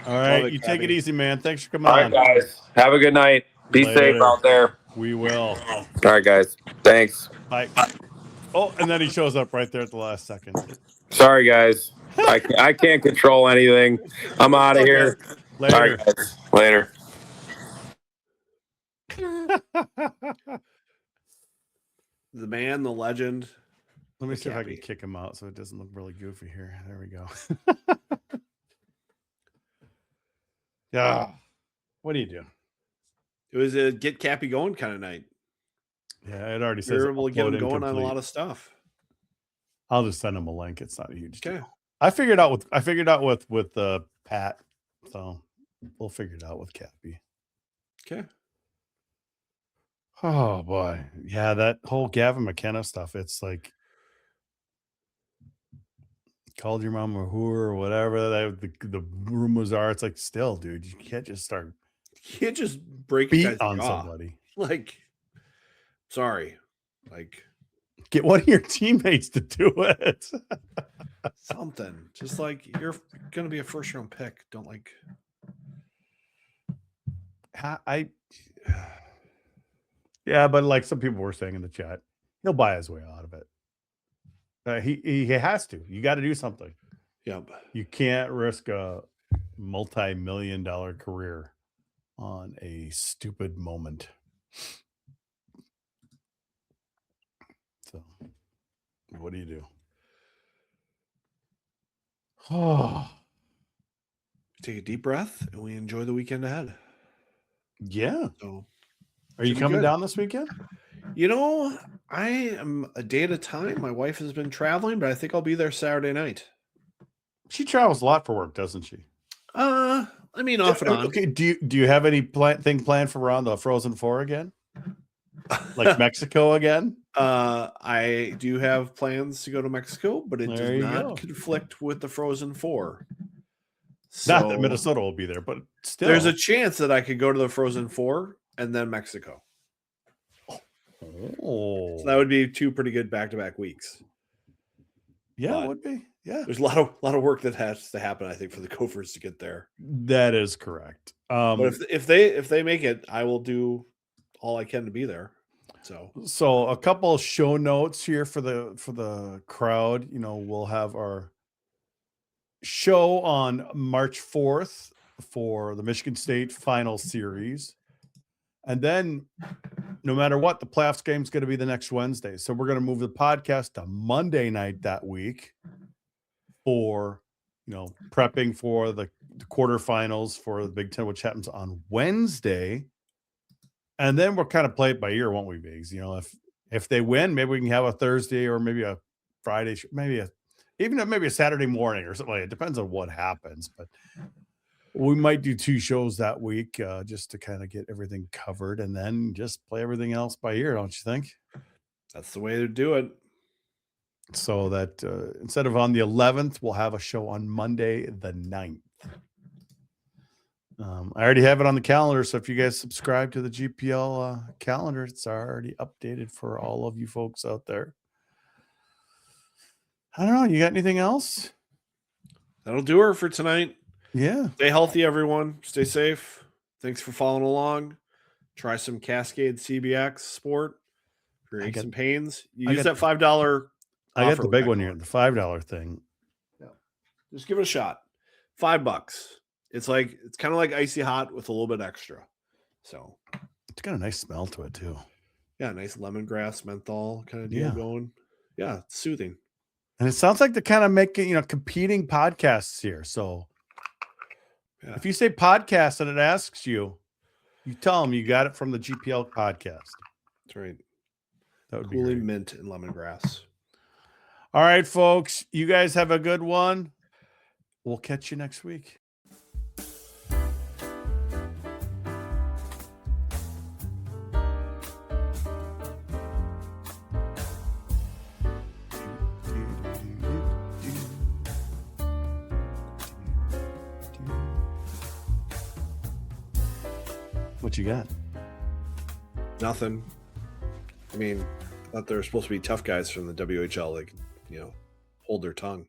All right. You take it easy, man. Thanks for coming on. All right, guys. Have a good night. Be safe out there. We will. All right, guys. Thanks. Bye. Oh, and then he shows up right there at the last second. Sorry, guys. I can't control anything. I'm out of here. Later. All right, guys. Later. The man, the legend. Let me the see if I Cappy. can kick him out so it doesn't look really goofy here. There we go. Yeah. What do you do? It was a get Cappy going kind of night. Yeah, it already We says were able to get him upload going on a incomplete. lot of stuff. I'll just send him a link. It's not a huge deal. Okay. I figured out with Pat, so we'll figure it out with Cappy. Okay. Oh boy, yeah, that whole Gavin McKenna stuff. It's like called your mom a whore or whatever. The rumors are. It's like still, dude, you can't just start You can't just break a beat guy's on jaw. somebody. Like, sorry. Like, Get one of your teammates to do it. something. Just like you're gonna be a first round pick. Don't like Yeah, but like some people were saying in the chat, he'll buy his way out of it. He has to. You got to do something. Yep. You can't risk a multi-million-dollar career on a stupid moment. So, what do you do? Oh, Take a deep breath and we enjoy the weekend ahead. yeah. So Are you should be coming good. down this weekend? You know, I am a day at a time. My wife has been traveling, but I think I'll be there Saturday night. She travels a lot for work, doesn't she? I mean, off and on. Okay. Do you have any thing planned for around the Frozen Four again? Like Mexico again? I do have plans to go to Mexico, but it There does you not go. conflict with the Frozen Four. Not that So Minnesota will be there, but still. there's a chance that I could go to the Frozen Four and then Mexico. Oh, So that would be two pretty good back-to-back weeks. yeah, but it would be. Yeah, There's a lot of work that has to happen, I think, for the Gophers to get there. that is correct. But if they make it, I will do all I can to be there. So a couple of show notes here for the crowd. You know, we'll have our show on March 4th for the Michigan State final series. And then no matter what, the playoffs game is going to be the next Wednesday. So we're going to move the podcast to Monday night that week for, prepping for the quarterfinals for the Big Ten, which happens on Wednesday. And then we'll kind of play it by ear, won't we, Biggs? If they win, maybe we can have a Thursday or maybe a Friday, maybe a Saturday morning or something like that. It depends on what happens. But we might do 2 shows that week just to kind of get everything covered and then just play everything else by ear, don't you think? That's the way to do it. So that instead of on the 11th, we'll have a show on Monday the 9th. I already have it on the calendar. So if you guys subscribe to the GPL calendar, it's already updated for all of you folks out there. I don't know. You got anything else? That'll do her for tonight. Yeah. Stay healthy, everyone. Stay safe. Thanks for following along. Try some Cascade CBX sport for your aches and pains. You use that $5. I got the big one here, the $5 thing. Yeah. Just give it a shot. $5. It's kind of like icy hot with a little bit extra. So it's got a nice smell to it too. Yeah, nice lemongrass menthol kind of deal going. Yeah, it's soothing. And it sounds like they're kind of making, competing podcasts here. So if you say podcast and it asks you, you tell them you got it from the GPL podcast. That's right. That would be great. Mint and lemongrass. All right, folks. You guys have a good one. We'll catch you next week. What you got? Nothing. I mean, I thought there were supposed to be tough guys from the WHL that could, hold their tongue.